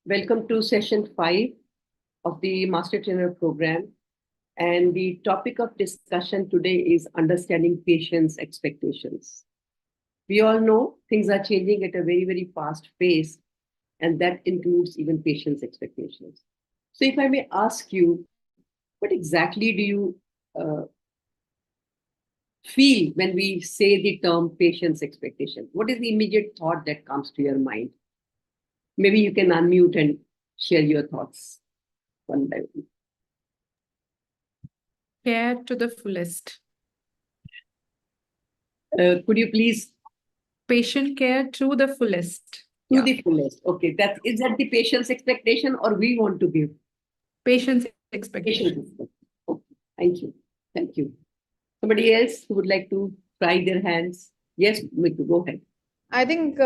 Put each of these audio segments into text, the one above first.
Welcome to session 5 of the Master Trainer program. And the topic of discussion today is understanding patients' expectations. We all know things are changing at a very, very fast pace, and that includes even patients' expectations. So, if I may ask you, what exactly do you uh, feel when we say the term patient's expectation? What is the immediate thought that comes to your mind? Maybe you can unmute and share your thoughts one by one. Care to the fullest. Could you please Patient care to the fullest. to the fullest? Okay, is that the patient's expectation or we want to give? Patient's expectation. Patient's expectation. Okay, thank you. Thank you. Somebody else who would like to try their hands? Yes, Mitu, go ahead. I think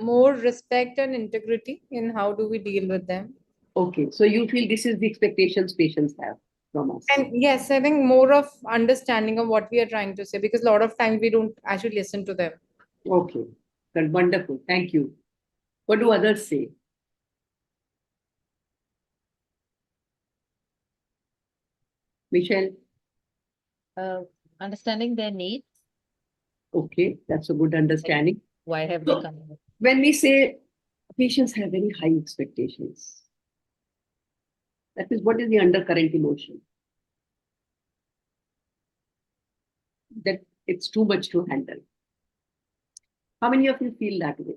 more respect and integrity in how do we deal with them. Okay, so you feel this is the expectations patients have from us. And yes, I think more of understanding of what we are trying to say, because a lot of times we don't actually listen to them. Okay, that's wonderful. Thank you. What do others say? Michelle? Understanding their needs. Okay, that's a good understanding. Why have So, they come? when we say patients have very high expectations, that is, what is the undercurrent emotion? That it's too much to handle. How many of you feel that way?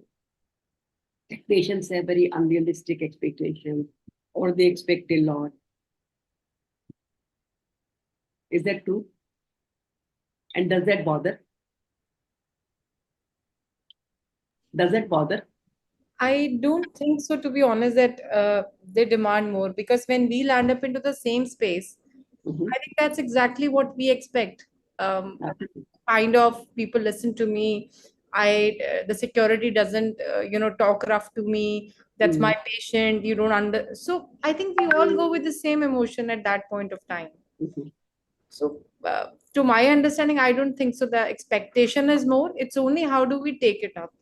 That patients have very unrealistic expectations or they expect a lot. Is that true? And does that bother? Does that bother? I don't think so, to be honest, that they demand more, because when we land up into the same space, Mhm. I think that's exactly what we expect. Absolutely. Kind of people listen to me. The security doesn't talk rough to me. That's my patient. You don't So I think we all go with the same emotion at that point of time. Mhm. So to my understanding, I don't think so. The expectation is more. It's only how do we take it up.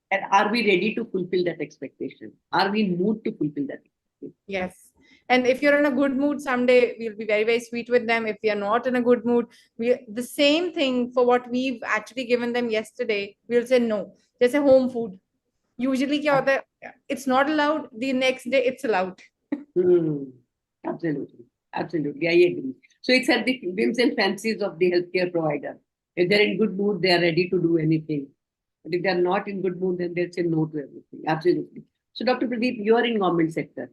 And are we ready to fulfill that expectation? Are we in mood to fulfill that expectation? Yes. And if you're in a good mood, someday we'll be very, very sweet with them. If we are not in a good mood, the same thing for what we've actually given them yesterday, we'll say no. Just a home food. Usually kya hota hai, it's not allowed. The next day it's allowed. Hmm. Absolutely. Absolutely. I agree. So it's at the whims and fancies of the healthcare provider. If they're in good mood, they are ready to do anything. But if they're not in good mood, then they'll say no to everything. Absolutely. So Dr. Pradeep, you are in government sector.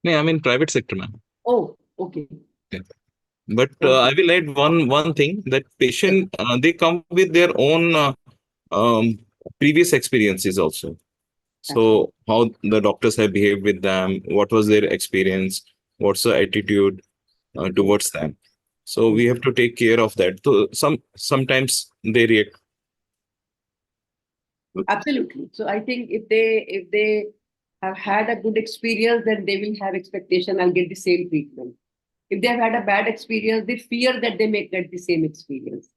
No, I'm in private sector, ma'am. Oh, okay. Yeah. But I will add one thing that patient they come with their own um, previous experiences also. So how the doctors have behaved with them, what was their experience, what's the attitude towards them. So we have to take care of that. So sometimes they react. Absolutely. So I think if they have had a good experience, then they will have expectation. I'll get the same treatment. If they have had a bad experience, they fear that they may get the same experience.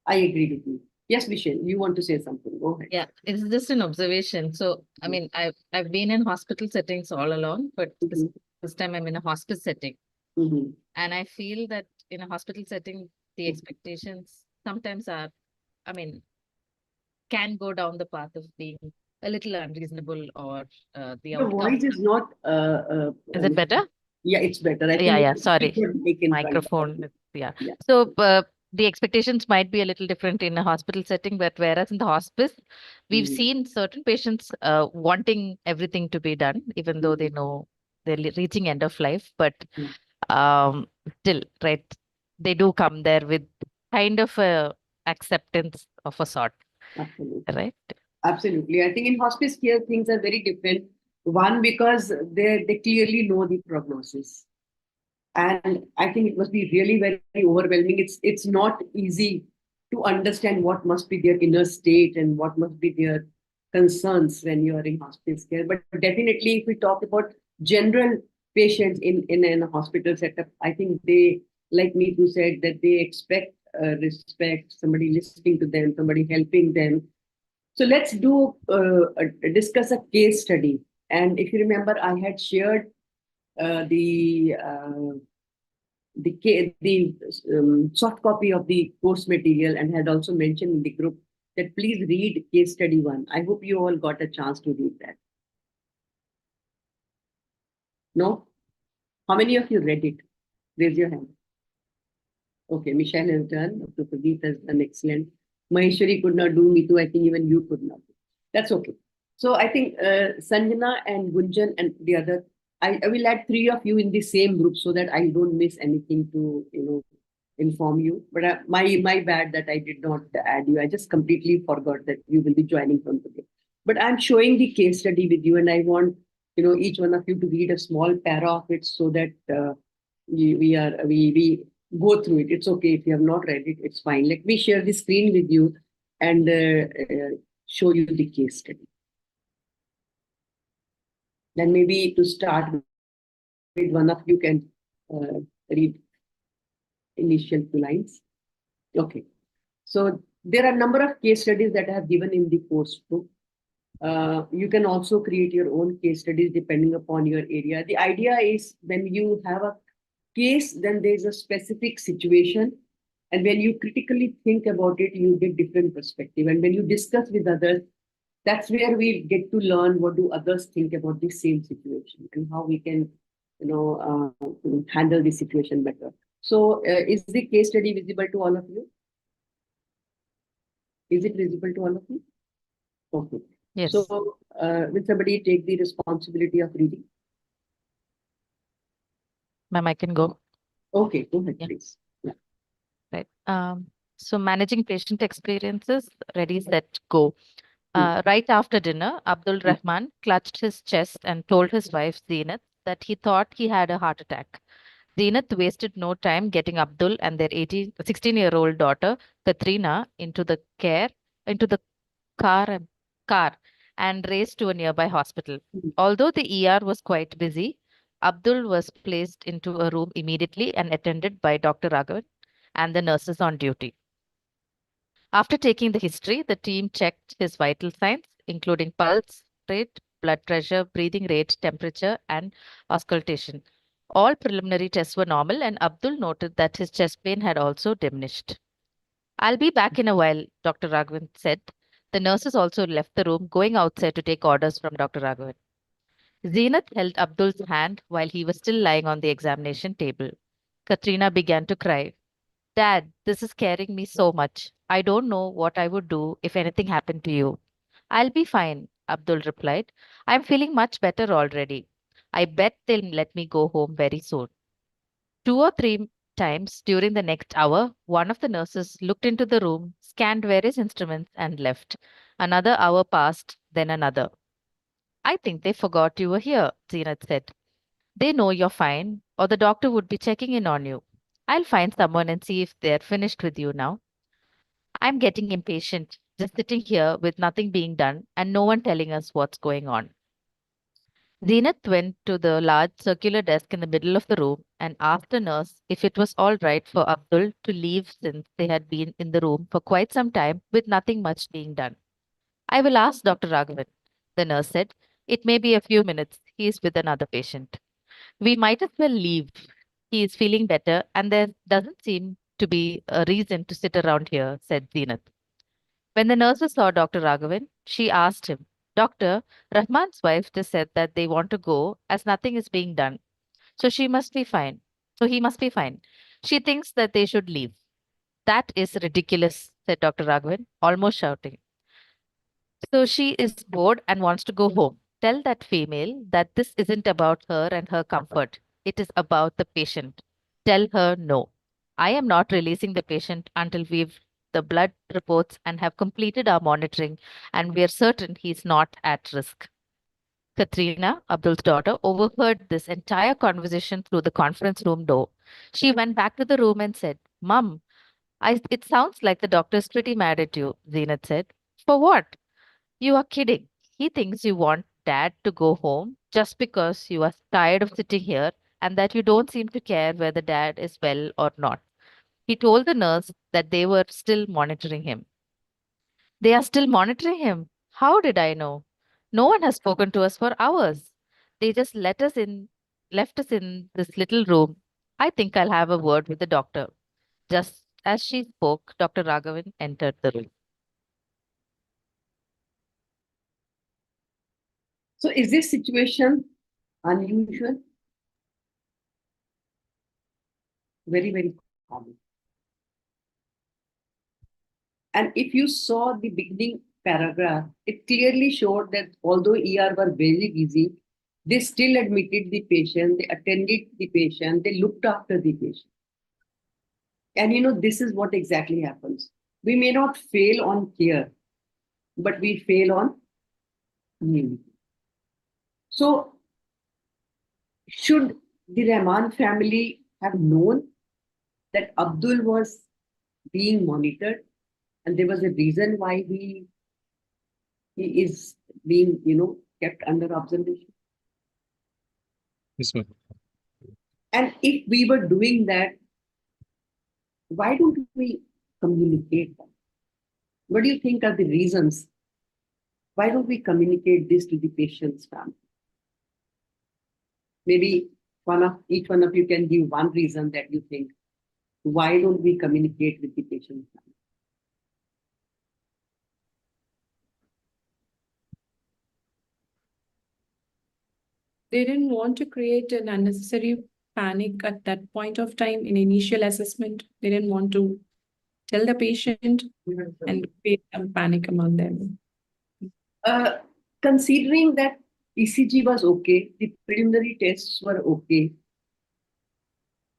I agree with you. Yes, Michelle, you want to say something? Go ahead. Yeah, it's just an observation. So, I mean, I've been in hospital settings all along, but this time I'm in a hospice setting. Mm-hmm. And I feel that in a hospital setting, the expectations sometimes are, I mean, can go down the path of being a little unreasonable or the Your outcome. voice is not. Is it better? Yeah, it's better. I think Yeah. Sorry. keep your mic in front of Microphone. you. Yeah. Yeah. So the expectations might be a little different in a hospital setting, but whereas in the hospice, we've seen certain patients wanting everything to be done, even though they know they're reaching end of life, but still, right? They do come there with kind of a acceptance of a sort, Absolutely. right? Absolutely. I think in hospice care, things are very different. One, because they clearly know the prognosis. And I think it must be really very overwhelming. It's not easy to understand what must be their inner state and what must be their concerns when you are in hospice care. But definitely, if we talk about general patients in a hospital setup, I think they, like Neetu said, that they expect respect, somebody listening to them, somebody helping them. So let's discuss a case study. And if you remember, I had shared uh, the uh, the soft copy of the course material and had also mentioned in the group that please read case study one. I hope you all got a chance to read that. No? How many of you read it? Raise your hand. Okay, Michelle has done. Dr. Pradeep has done excellent. Maheshwari could not do. Me too. I think even you could not. That's okay. So I think Sanjana and Gunjan and the other, I will add three of you in the same group so that I don't miss anything to inform you. But my bad that I did not add you. I just completely forgot that you will be joining from today. But I'm showing the case study with you, and I want each one of you to read a small para of it so that we go through it. It's okay if you have not read it. It's fine. Let me share the screen with you and show you the case study. Then maybe to start with, one of you can read initial two lines. Okay. So there are a number of case studies that I have given in the course book. You can also create your own case studies depending upon your area. The idea is when you have a case, then there's a specific situation. And when you critically think about it, you get different perspective. And when you discuss with others, that's where we get to learn what do others think about the same situation and how we can, handle the situation better. So, is the case study visible to all of you? Is it visible to all of you? Okay. Yes. So, will somebody take the responsibility of reading? Ma'am, I can go. Okay, go ahead, Yeah. please. Yeah. Right. So managing patient experiences, ready, set, go. Right after dinner, Abdul Rahman clutched his chest and told his wife Zeenat that he thought he had a heart attack. Zeenat wasted no time getting Abdul and their 16-year-old daughter Katrina into the car, car and raced to a nearby hospital. Although the ER was quite busy, Abdul was placed into a room immediately and attended by Dr. Raghavan and the nurses on duty. After taking the history, the team checked his vital signs, including pulse rate, blood pressure, breathing rate, temperature, and auscultation. All preliminary tests were normal, and Abdul noted that his chest pain had also diminished. I'll be back in a while, Dr. Raghavan said. The nurses also left the room, going outside to take orders from Dr. Raghavan. Zeenat held Abdul's hand while he was still lying on the examination table. Katrina began to cry. Dad, this is scaring me so much. I don't know what I would do if anything happened to you. I'll be fine, Abdul replied. I'm feeling much better already. I bet they'll let me go home very soon. 2 or 3 times during the next hour, one of the nurses looked into the room, scanned various instruments, and left. Another hour passed, then another. I think they forgot you were here, Zeenat said. They know you're fine, or the doctor would be checking in on you. I'll find someone and see if they're finished with you now. I'm getting impatient, just sitting here with nothing being done and no one telling us what's going on. Zenith went to the large circular desk in the middle of the room and asked the nurse if it was all right for Abdul to leave since they had been in the room for quite some time with nothing much being done. I will ask Dr. Raghavan, the nurse said. It may be a few minutes. He is with another patient. We might as well leave. He is feeling better, and there doesn't seem to be a reason to sit around here, said Zenith. When the nurses saw Dr. Raghavan, she asked him, Doctor, Rahman's wife just said that they want to go as nothing is being done. So she must be fine. So he must be fine. She thinks that they should leave. That is ridiculous, said Dr. Raghavan, almost shouting. So she is bored and wants to go home. Tell that female that this isn't about her and her comfort. It is about the patient. Tell her no. I am not releasing the patient until we've the blood reports and have completed our monitoring and we are certain he's not at risk. Katrina, Abdul's daughter, overheard this entire conversation through the conference room door. She went back to the room and said, Mum, it sounds like the doctor's pretty mad at you, Zenat said. For what? You are kidding. He thinks you want dad to go home just because you are tired of sitting here and that you don't seem to care whether dad is well or not. He told the nurse that they were still monitoring him. They are still monitoring him. How did I know? No one has spoken to us for hours. They just left us in this little room. I think I'll have a word with the doctor. Just as she spoke, Dr. Raghavan entered the room. So is this situation unusual? Very, very common. And if you saw the beginning paragraph, it clearly showed that although ER were very busy, they still admitted the patient, they attended the patient, they looked after the patient. And this is what exactly happens. We may not fail on care, but we fail on need. So, should the Rahman family have known that Abdul was being monitored and there was a reason why he is being, kept under observation? Yes, ma'am. And if we were doing that, why don't we communicate that? What do you think are the reasons? Why don't we communicate this to the patient's family? Maybe each one of you can give one reason that you think. Why don't we communicate with the patient's family? They didn't want to create an unnecessary panic at that point of time in initial assessment. They didn't want to tell the patient and create a panic among them. Uh, Considering that ECG was okay, the preliminary tests were okay.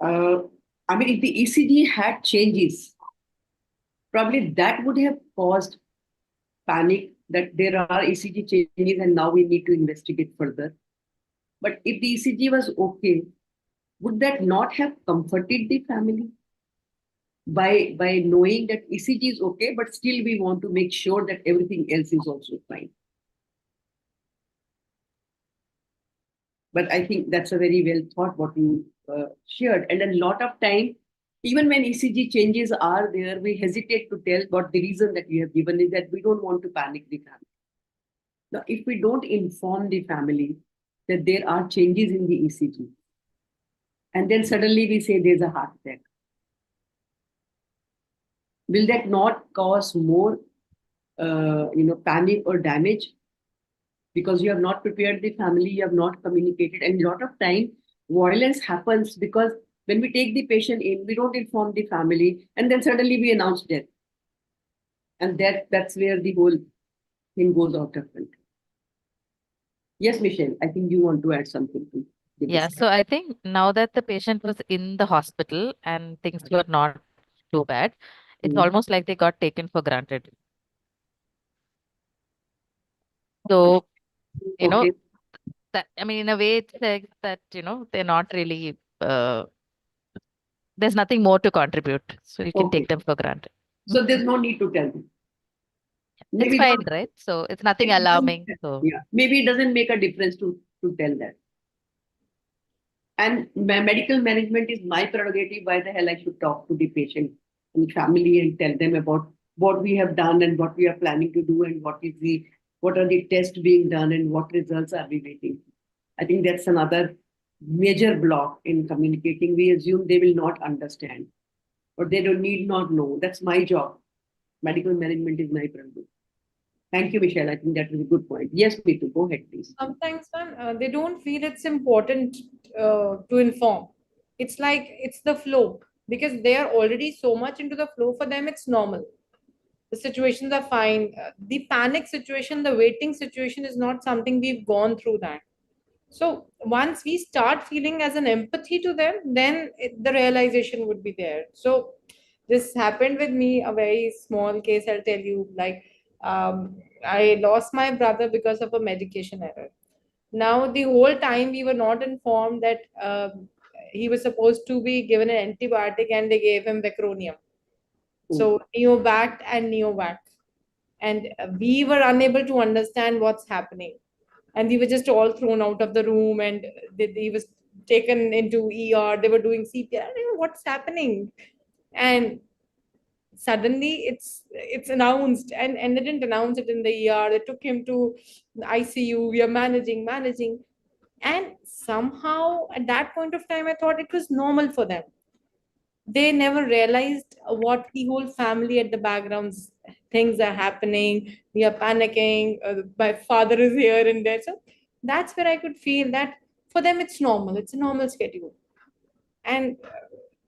I mean, if the ECG had changes, probably that would have caused panic that there are ECG changes and now we need to investigate further. But if the ECG was okay, would that not have comforted the family by knowing that ECG is okay, but still we want to make sure that everything else is also fine? But I think that's a very well thought what you shared. And a lot of time, even when ECG changes are there, we hesitate to tell what the reason that we have given is that we don't want to panic the family. Now, if we don't inform the family that there are changes in the ECG, and then suddenly we say there's a heart attack, will that not cause more, panic or damage? Because you have not prepared the family, you have not communicated. And a lot of time, violence happens because when we take the patient in, we don't inform the family, and then suddenly we announce death. And that's where the whole thing goes out of control. Yes, Michelle, I think you want to add something to the Yeah, discussion. so I think now that the patient was in the hospital and things were not too bad, it's almost like they got taken for granted. So, Okay. that, I mean, in a way, it says that, they're not really, there's nothing more to contribute. So you can Okay. take them for granted. So there's no need to tell them. It's Maybe fine, right? So it's nothing alarming. So yeah, maybe it doesn't make a difference to tell that. And medical management is my prerogative. Why the hell I should talk to the patient and family and tell them about what we have done and what we are planning to do and what are the tests being done and what results are we waiting. I think that's another major block in communicating. We assume they will not understand or they don't need not know. That's my job. Medical management is my prerogative. Thank you, Michelle. I think that is a good point. Yes, Pitu, go ahead, please. Sometimes, man, they don't feel it's important to inform. It's like it's the flow because they are already so much into the flow. For them, it's normal. The situations are fine. The panic situation, the waiting situation is not something we've gone through that. So once we start feeling as an empathy to them, then the realization would be there. So this happened with me, a very small case, I'll tell you. Like, I lost my brother because of a medication error. Now, the whole time we were not informed that he was supposed to be given an antibiotic and they gave him Vecronium. So, Neobact and Neovac. And we were unable to understand what's happening. And we were just all thrown out of the room and he was taken into ER. They were doing CPR. I don't know what's happening. And suddenly it's announced, and they didn't announce it in the ER. They took him to the ICU. We are managing, and somehow at that point of time, I thought it was normal for them. They never realized what the whole family at the backgrounds, things are happening. We are panicking. My father is here and there. So that's where I could feel that for them it's normal. It's a normal schedule, and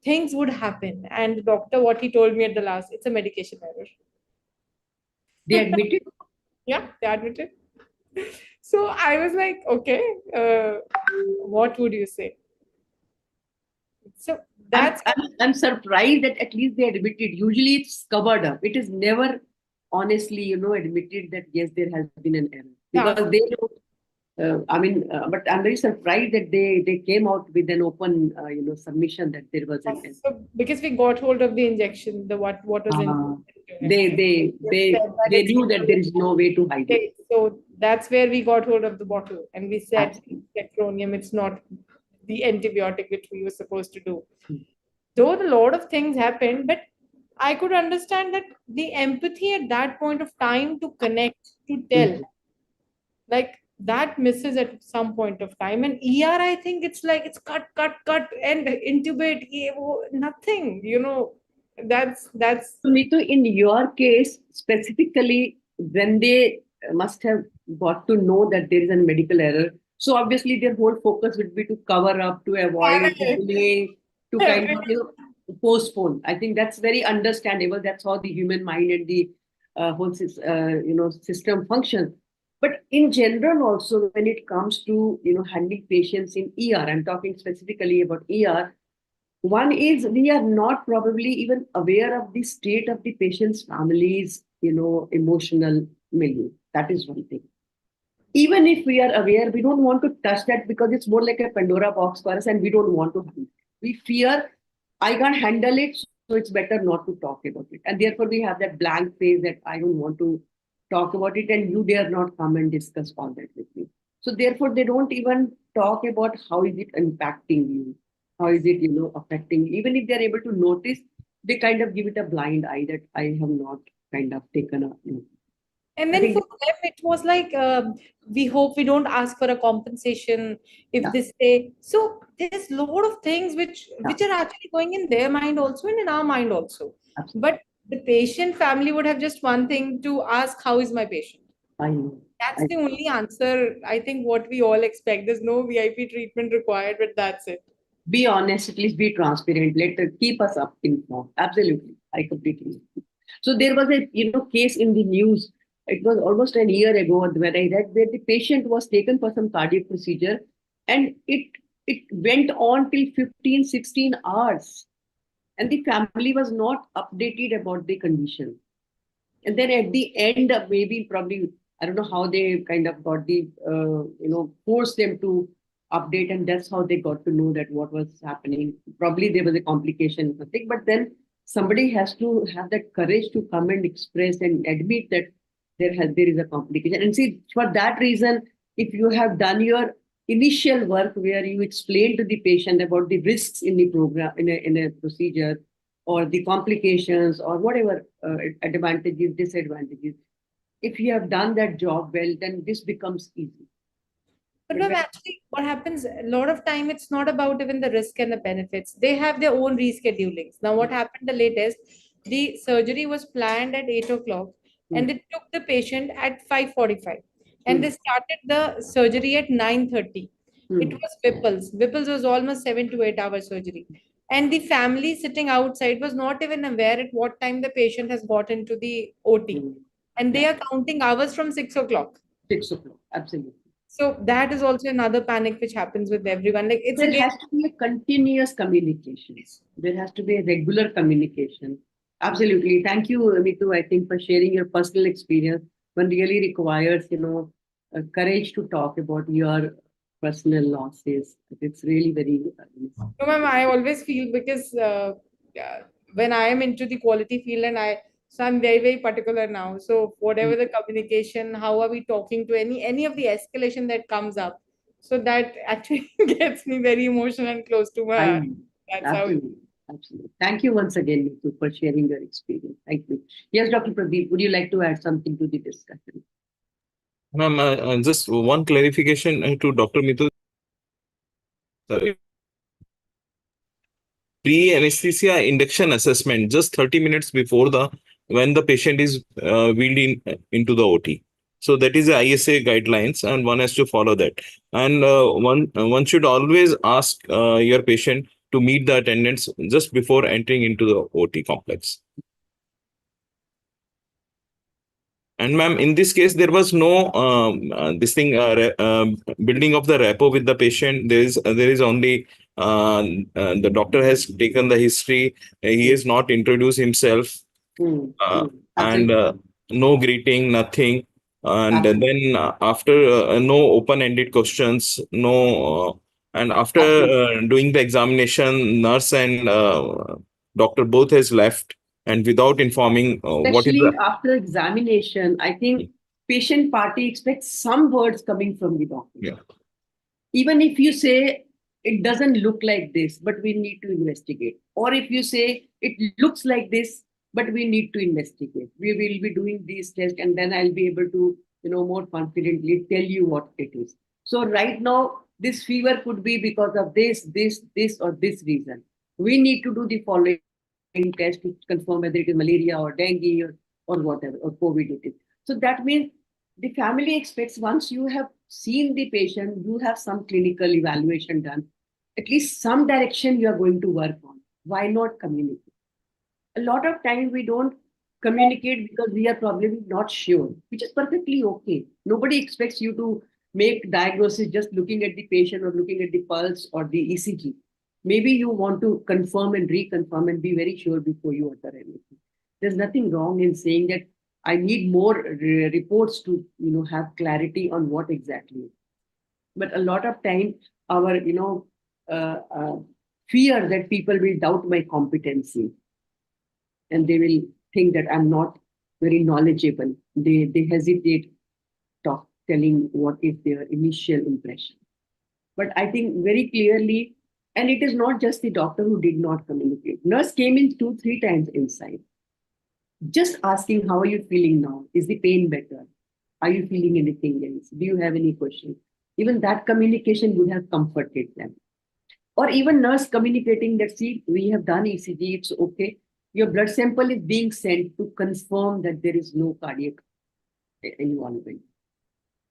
things would happen. And the doctor, what he told me at the last, it's a medication They error. admitted. Yeah, they admitted. So I was like, okay, what would you say? So I'm, that's I'm, I'm surprised that at least they admitted. Usually it's covered up. It is never honestly, admitted that yes, there has been an error. yeah. Because they know, but I'm very surprised that they came out with an open, submission that there was an error. So because we got hold of the injection, the what was in Uh, they, it. they, They they, said that they it's knew that there is no way to hide it. okay. So that's where we got hold of the bottle, and we said Absolutely. it's acronym. It's not the antibiotic which we were supposed to do. Hmm. Though a lot of things happened, but I could understand that the empathy at that point of time to connect, to tell, Mhm. like that misses at some point of time. And ER, I think it's like it's cut, and intubate, nothing, that's So, Neetu, in your case, specifically, when they must have got to know that there is a medical error, so obviously their whole focus would be to cover up, to avoid, to delay, to kind of postpone. I think that's very understandable. That's how the human mind and the system functions. But in general, also when it comes to handling patients in ER, I'm talking specifically about ER. One is we are not probably even aware of the state of the patient's family's, emotional milieu. That is one thing. Even if we are aware, we don't want to touch that because it's more like a Pandora box for us and we don't want to handle it. We fear, I can't handle it, so it's better not to talk about it. And therefore, we have that blank face that I don't want to talk about it and you dare not come and discuss all that with me. So therefore, they don't even talk about how is it impacting you, how is it, affecting you. Even if they're able to notice, they kind of give it a blind eye that I have not kind of taken a. and I then think, for them it was like, we hope we don't ask for a compensation if yeah, they say so. There's a lot of things yeah, which are actually going in their mind also and in our mind also, absolutely. but the patient family would have just one thing to ask: how is my patient? I know. That's I the only answer, I think, what we all expect. There's no VIP treatment required, but that's it. be honest, at least be transparent. Keep us up informed. Absolutely, I completely agree. So there was a case in the news. It was almost a year ago when I read where the patient was taken for some cardiac procedure, and it went on till 15, 16 hours, and the family was not updated about the condition. And then at the end, maybe probably I don't know how they kind of got the forced them to update, and that's how they got to know that what was happening. Probably there was a complication, I think, but then somebody has to have that courage to come and express and admit that there is a complication. And see, for that reason, if you have done your initial work where you explain to the patient about the risks in the program in a procedure or the complications or whatever advantages, disadvantages. If you have done that job well, then this becomes easy. But But ma'am, when, actually, what happens a lot of time, it's not about even the risk and the benefits. They have their own reschedulings. Now, what happened the latest, the surgery was planned at 8 o'clock, and hmm, they took the patient at 5:45, and hmm, they started the surgery at 9:30. It hmm, was Whipples. Whipples was almost 7 to 8 hour surgery. And the family sitting outside was not even aware at what time the patient has got into the OT. hmm, And they yeah, are counting hours from 6 o'clock. 6 o'clock, absolutely. So that is also another panic which happens with everyone. Like it's There again, has to be a continuous communication. There has to be a regular communication. Absolutely. Thank you, Mitu, I think, for sharing your personal experience. One really requires, courage to talk about your personal losses. It's really very. no, ma'am, I always feel because yeah, when I am into the quality field, and so I'm very particular now. So whatever the communication, how are we talking to any of the escalation that comes up, so that actually gets me very emotional and close to my I heart. know. That's how. Absolutely. Absolutely. Thank you once again, Neetu, for sharing your experience. Thank you. Yes, Dr. Pradeep, would you like to add something to the discussion? Ma'am, just one clarification to Dr. Mitul. Pre-anesthesia induction assessment just 30 minutes before the when the patient is wheeled into the OT. So that is the ISA guidelines, and one has to follow that. And one should always ask your patient to meet the attendants just before entering into the OT complex. And ma'am, in this case, there was no building of the rapport with the patient. There is only the doctor has taken the history. He has not introduced himself, and Absolutely. no greeting, nothing. And Absolutely. then after no open-ended questions, no. And after Absolutely. doing the examination, nurse and doctor both has left, and without informing what is the. Especially after examination, I think patient party expects some words coming from the doctor. Yeah. Even if you say it doesn't look like this, but we need to investigate. Or if you say it looks like this, but we need to investigate. We will be doing these tests, and then I'll be able to, more confidently tell you what it is. So right now, this fever could be because of this, or this reason. We need to do the following test to confirm whether it is malaria or dengue or whatever, or COVID it is. So that means the family expects once you have seen the patient, you have some clinical evaluation done, at least some direction you are going to work on. Why not communicate? A lot of times we don't communicate because we are probably not sure, which is perfectly okay. Nobody expects you to make diagnosis just looking at the patient or looking at the pulse or the ECG. Maybe you want to confirm and reconfirm and be very sure before you utter anything. There's nothing wrong in saying that I need more reports to have clarity on what exactly. But a lot of time, our uh, uh, fear that people will doubt my competency, and they will think that I'm not very knowledgeable. They hesitate telling what is their initial impression. But I think very clearly, and it is not just the doctor who did not communicate. Nurse came in 2, 3 times inside, just asking, how are you feeling now? Is the pain better? Are you feeling anything else? Do you have any questions? Even that communication would have comforted them. Or even nurse communicating that, see, we have done ECG, it's okay. Your blood sample is being sent to confirm that there is no cardiac involvement.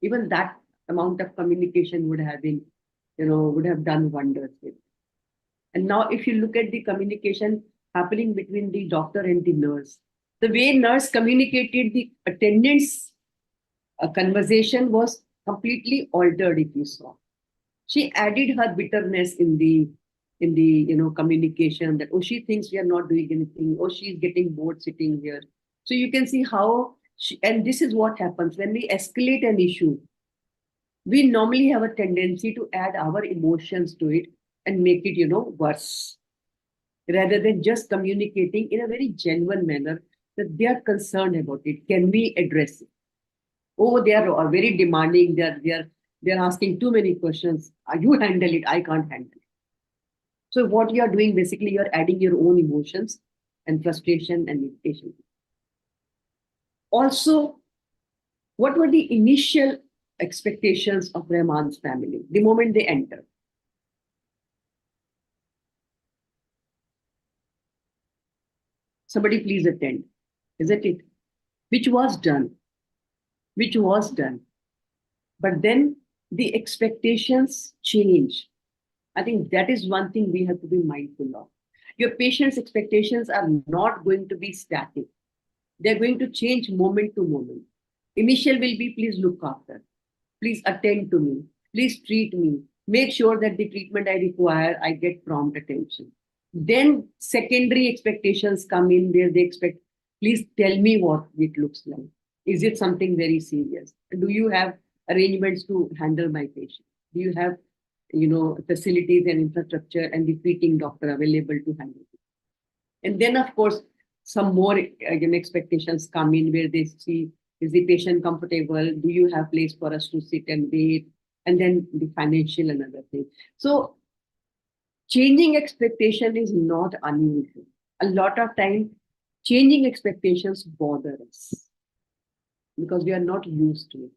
Even that amount of communication would have been, would have done wonders with. And now, if you look at the communication happening between the doctor and the nurse, the way nurse communicated the attendants' conversation was completely altered. If you saw, she added her bitterness in the communication, that, oh, she thinks we are not doing anything, oh, she's getting bored sitting here. So you can see how and this is what happens when we escalate an issue. We normally have a tendency to add our emotions to it and make it worse, rather than just communicating in a very genuine manner that they are concerned about it. Can we address it? Oh, they are very demanding. They're asking too many questions. You handle it. I can't handle it. So what you are doing, basically, you're adding your own emotions and frustration and irritation. Also, what were the initial expectations of Rahman's family the moment they entered? Somebody please attend. Isn't it? Which was done. Which was done. But then the expectations change. I think that is one thing we have to be mindful of. Your patient's expectations are not going to be static. They're going to change moment to moment. Initial will be, please look after. Please attend to me. Please treat me. Make sure that the treatment I require, I get prompt attention. Then secondary expectations come in where they expect, please tell me what it looks like. Is it something very serious? Do you have arrangements to handle my patient? Do you have facilities and infrastructure and the treating doctor available to handle it? And then, of course, some more expectations come in where they see, is the patient comfortable? Do you have place for us to sit and wait? And then the financial and other things. So changing expectation is not unusual. A lot of time, changing expectations bother us because we are not used to it.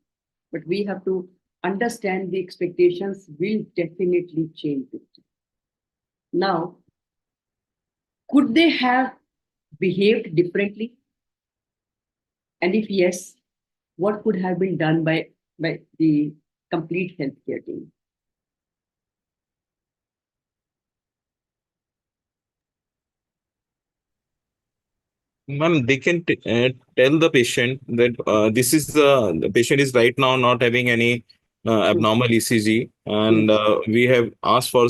But we have to understand the expectations will definitely change with time. Now, could they have behaved differently? And if yes, what could have been done by the complete healthcare team? Ma'am, they can tell the patient that this is the patient is right now not having any abnormal ECG, and we have asked for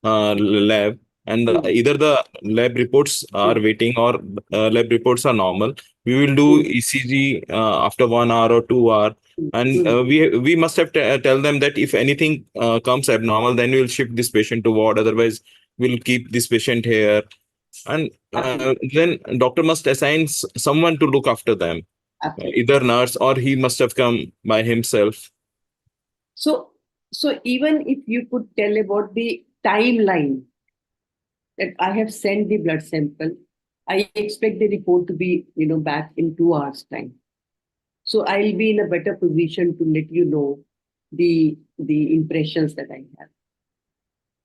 lab, and either the lab reports are waiting or lab reports are normal. We will do ECG after 1 hour or 2 hour, and we must have tell them that if anything comes abnormal, then we will shift this patient to ward. Otherwise, we'll keep this patient here, and then doctor must assign someone to look after them, either nurse or he must have come by himself. So, so even if you could tell about the timeline that I have sent the blood sample, I expect the report to be, back in 2 hours' time. So I'll be in a better position to let you know the impressions that I have.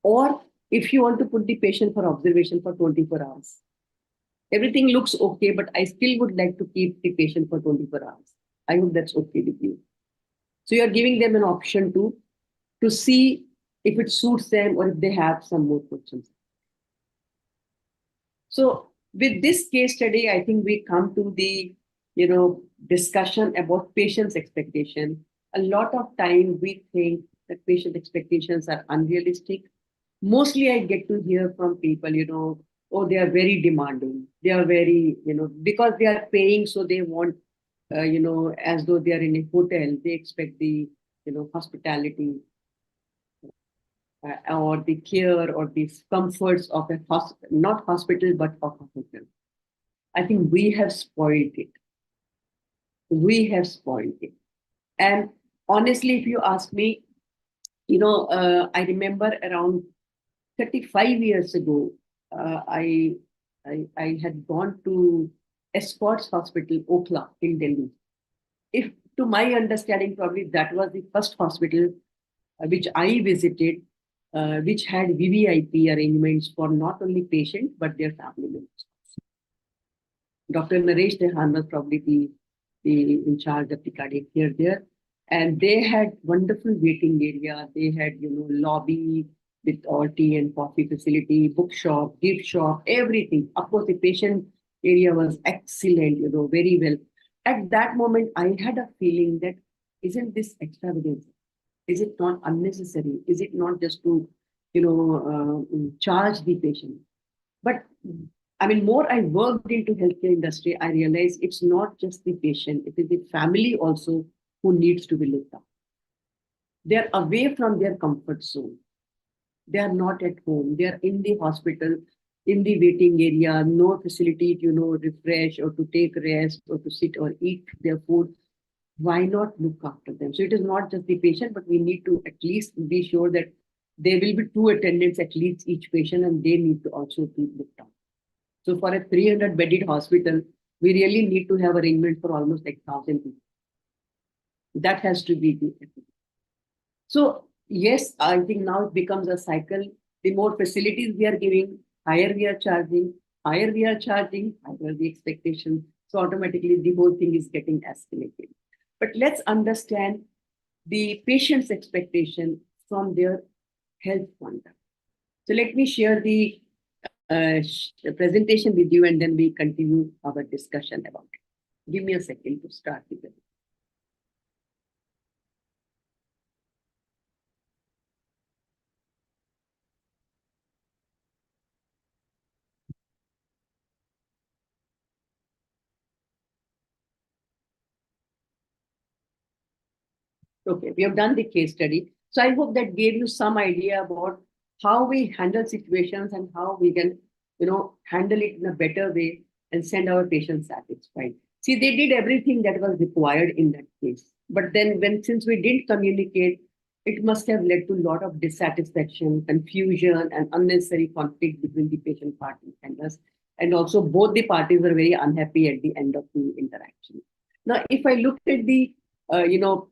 Or if you want to put the patient for observation for 24 hours, everything looks okay, but I still would like to keep the patient for 24 hours. I hope that's okay with you. So you're giving them an option to see if it suits them or if they have some more questions. So with this case study, I think we come to the discussion about patient's expectation. A lot of time we think that patient expectations are unrealistic. Mostly I get to hear from people, oh, they are very demanding. They are very, because they are paying, so they want, as though they are in a hotel, they expect the, hospitality or the care or the comforts of a hospital, not hospital, but of a hotel. I think we have spoiled it. We have spoiled it. And honestly, if you ask me, I remember around 35 years ago, I had gone to a sports hospital, Okhla in Delhi. If to my understanding, probably that was the first hospital which I visited, which had VVIP arrangements for not only patients but their family members. Dr. Naresh Dehan was probably the in charge of the cardiac care there. And they had wonderful waiting area. They had, lobby with all tea and coffee facility, bookshop, gift shop, everything. Of course, the patient area was excellent, very well. At that moment, I had a feeling that isn't this extravagance? Is it not unnecessary? Is it not just to, charge the patient? But I mean, more I worked into healthcare industry, I realized it's not just the patient; it is the family also who needs to be looked up. They are away from their comfort zone. They are not at home. They are in the hospital, in the waiting area, no facility to, refresh or to take rest or to sit or eat their food. Why not look after them? So it is not just the patient, but we need to at least be sure that there will be two attendants at least each patient, and they need to also be looked after. So for a 300 bedded hospital, we really need to have arrangement for almost like 1,000 people. That has to be the. So yes, I think now it becomes a cycle. The more facilities we are giving, higher we are charging, higher we are charging, higher the expectation. So automatically the whole thing is getting escalated. But let's understand the patient's expectation from their health point of view. So let me share the presentation with you, and then we continue our discussion about it. Give me a second to start with it. Okay, we have done the case study. So I hope that gave you some idea about how we handle situations and how we can, handle it in a better way and send our patients satisfied. See, they did everything that was required in that case. But then since we didn't communicate, it must have led to a lot of dissatisfaction, confusion, and unnecessary conflict between the patient party and us. And also, both the parties were very unhappy at the end of the interaction. Now, if I look at the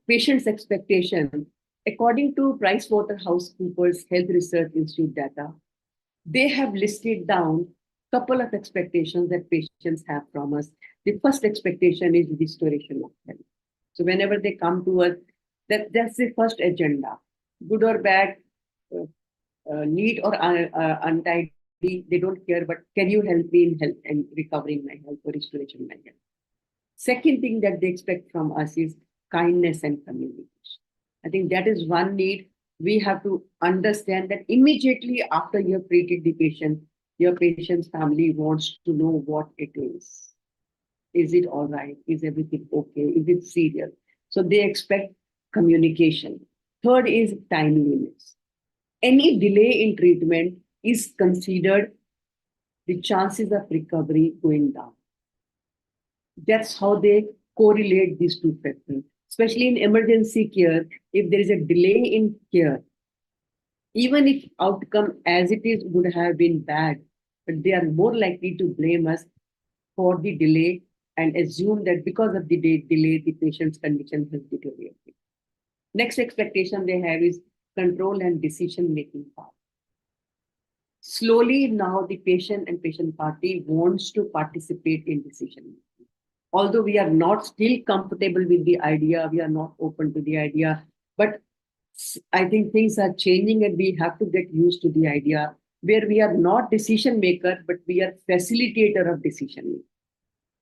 patient's expectation, according to PricewaterhouseCoopers Health Research Institute data, they have listed down a couple of expectations that patients have from us. The first expectation is restoration of health. So whenever they come to us, that's the first agenda. Good or bad, neat or untidy, they don't care, but can you help me in health and recovering my health or restoration of my health? Second thing that they expect from us is kindness and communication. I think that is one need. We have to understand that immediately after you have treated the patient, your patient's family wants to know what it is. Is it all right? Is everything okay? Is it serious? So they expect communication. Third is timeliness. Any delay in treatment is considered the chances of recovery going down. That's how they correlate these two factors. Especially in emergency care, if there is a delay in care, even if outcome as it is would have been bad, but they are more likely to blame us for the delay and assume that because of the delay, the patient's condition has deteriorated. Next expectation they have is control and decision-making power. Slowly now the patient and patient party wants to participate in decision-making. Although we are not still comfortable with the idea, we are not open to the idea, but I think things are changing and we have to get used to the idea where we are not decision maker, but we are facilitator of decision making.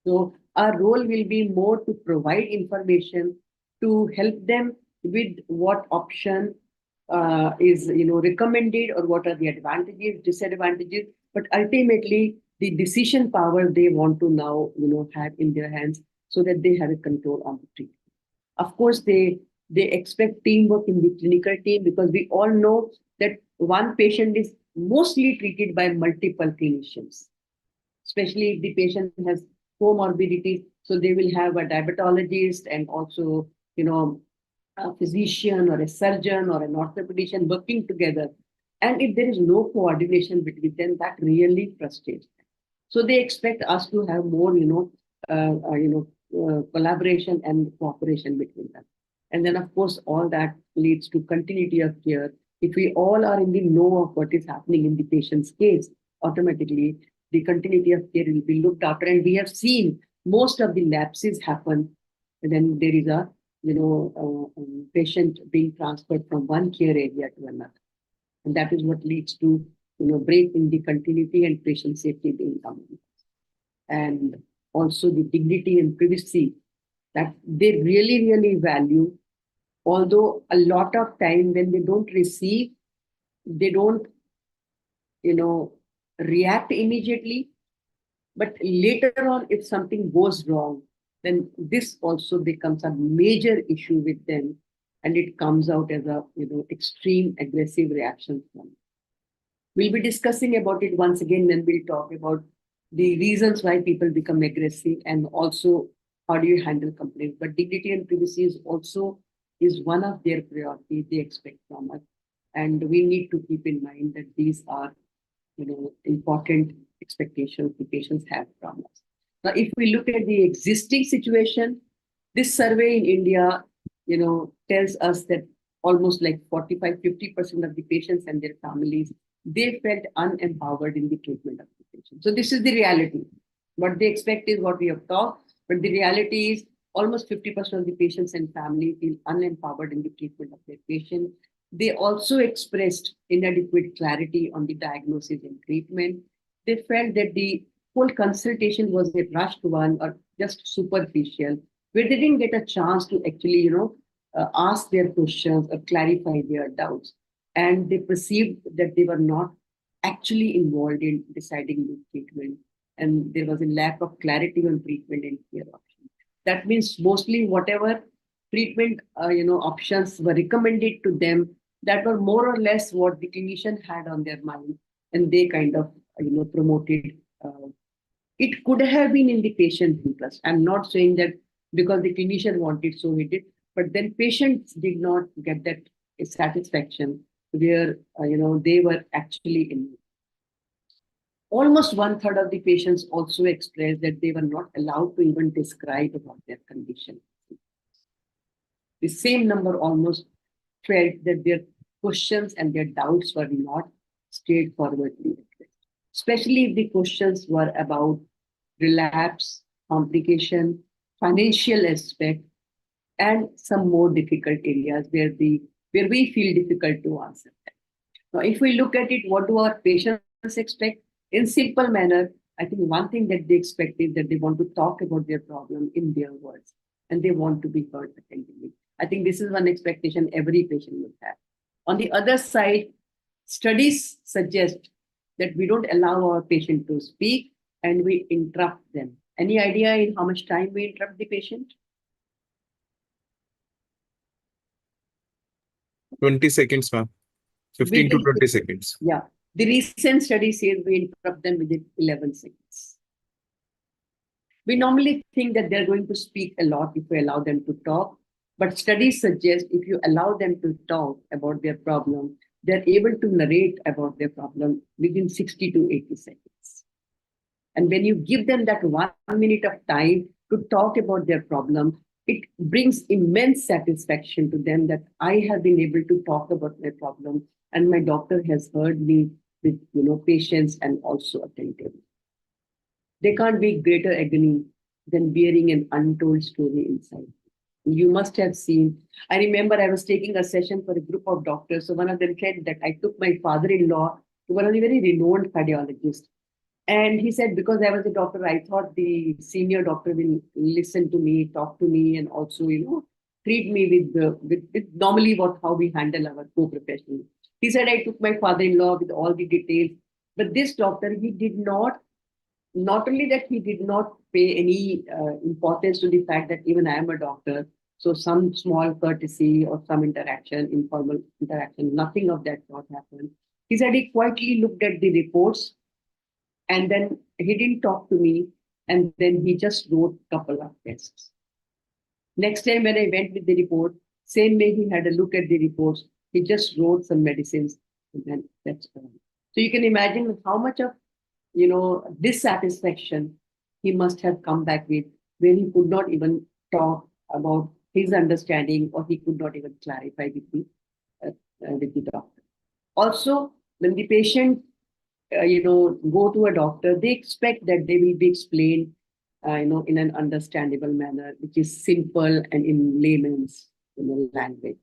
So our role will be more to provide information to help them with what option is recommended or what are the advantages, disadvantages. But ultimately, the decision power they want to now have in their hands so that they have a control on the treatment. Of course, they expect teamwork in the clinical team because we all know that one patient is mostly treated by multiple clinicians, especially if the patient has comorbidities. So they will have a diabetologist and also, a physician or a surgeon or an orthopedician working together. And if there is no coordination between them, that really frustrates them. So they expect us to have more, collaboration and cooperation between them. And then, of course, all that leads to continuity of care. If we all are in the know of what is happening in the patient's case, automatically the continuity of care will be looked after. And we have seen most of the lapses happen when there is a patient being transferred from one care area to another. And that is what leads to break in the continuity and patient safety being compromised. And also the dignity and privacy that they really, really value. Although a lot of time when they don't receive, they don't, react immediately. But later on, if something goes wrong, then this also becomes a major issue with them. And it comes out as a, extreme aggressive reaction from them. We'll be discussing about it once again when we'll talk about the reasons why people become aggressive and also how do you handle complaints. But dignity and privacy is one of their priorities they expect from us. And we need to keep in mind that these are, important expectations the patients have from us. Now, if we look at the existing situation, this survey in India, tells us that almost like 45-50% of the patients and their families, they felt unempowered in the treatment of the patient. So this is the reality. What they expect is what we have talked, but the reality is almost 50% of the patients and family feel unempowered in the treatment of their patient. They also expressed inadequate clarity on the diagnosis and treatment. They felt that the whole consultation was a rushed one or just superficial, where they didn't get a chance to actually, ask their questions or clarify their doubts. And they perceived that they were not actually involved in deciding the treatment. And there was a lack of clarity on treatment and care options. That means mostly whatever treatment, options were recommended to them, that were more or less what the clinician had on their mind. And they kind of, promoted. It could have been in the patient's interest. I'm not saying that because the clinician wanted, so he did. But then patients did not get that satisfaction where they were actually in. Almost 1/3 of the patients also expressed that they were not allowed to even describe about their condition. The same number almost felt that their questions and their doubts were not straightforwardly addressed, especially if the questions were about relapse, complication, financial aspect, and some more difficult areas where we feel difficult to answer them. Now, if we look at it, what do our patients expect? In simple manner, I think one thing that they expect is that they want to talk about their problem in their words, and they want to be heard attentively. I think this is one expectation every patient would have. On the other side, studies suggest that we don't allow our patient to speak and we interrupt them. Any idea in how much time we interrupt the patient? 20 seconds, ma'am. 15 to 20 seconds. Yeah. The recent study says we interrupt them within 11 seconds. We normally think that they're going to speak a lot if we allow them to talk, but studies suggest if you allow them to talk about their problem, they're able to narrate about their problem within 60 to 80 seconds. And when you give them that 1 minute of time to talk about their problem, it brings immense satisfaction to them that I have been able to talk about my problem and my doctor has heard me with patience and also attentively. There can't be greater agony than bearing an untold story inside. You must have seen. I remember I was taking a session for a group of doctors. So one of them said that I took my father-in-law to one of the very renowned cardiologists. And he said, because I was a doctor, I thought the senior doctor will listen to me, talk to me, and also, treat me with normally how we handle our co-professionals. He said, I took my father-in-law with all the details. But this doctor, he did not only that he did not pay any importance to the fact that even I am a doctor, so some small courtesy or some interaction, informal interaction, nothing of that sort happened. He said he quietly looked at the reports and then he didn't talk to me and then he just wrote a couple of tests. Next time when I went with the report, same way he had a look at the reports, he just wrote some medicines and then that's all. So you can imagine how much of dissatisfaction he must have come back with, where he could not even talk about his understanding or he could not even clarify with the doctor. Also, when the patient, go to a doctor, they expect that they will be explained, in an understandable manner, which is simple and in layman's language.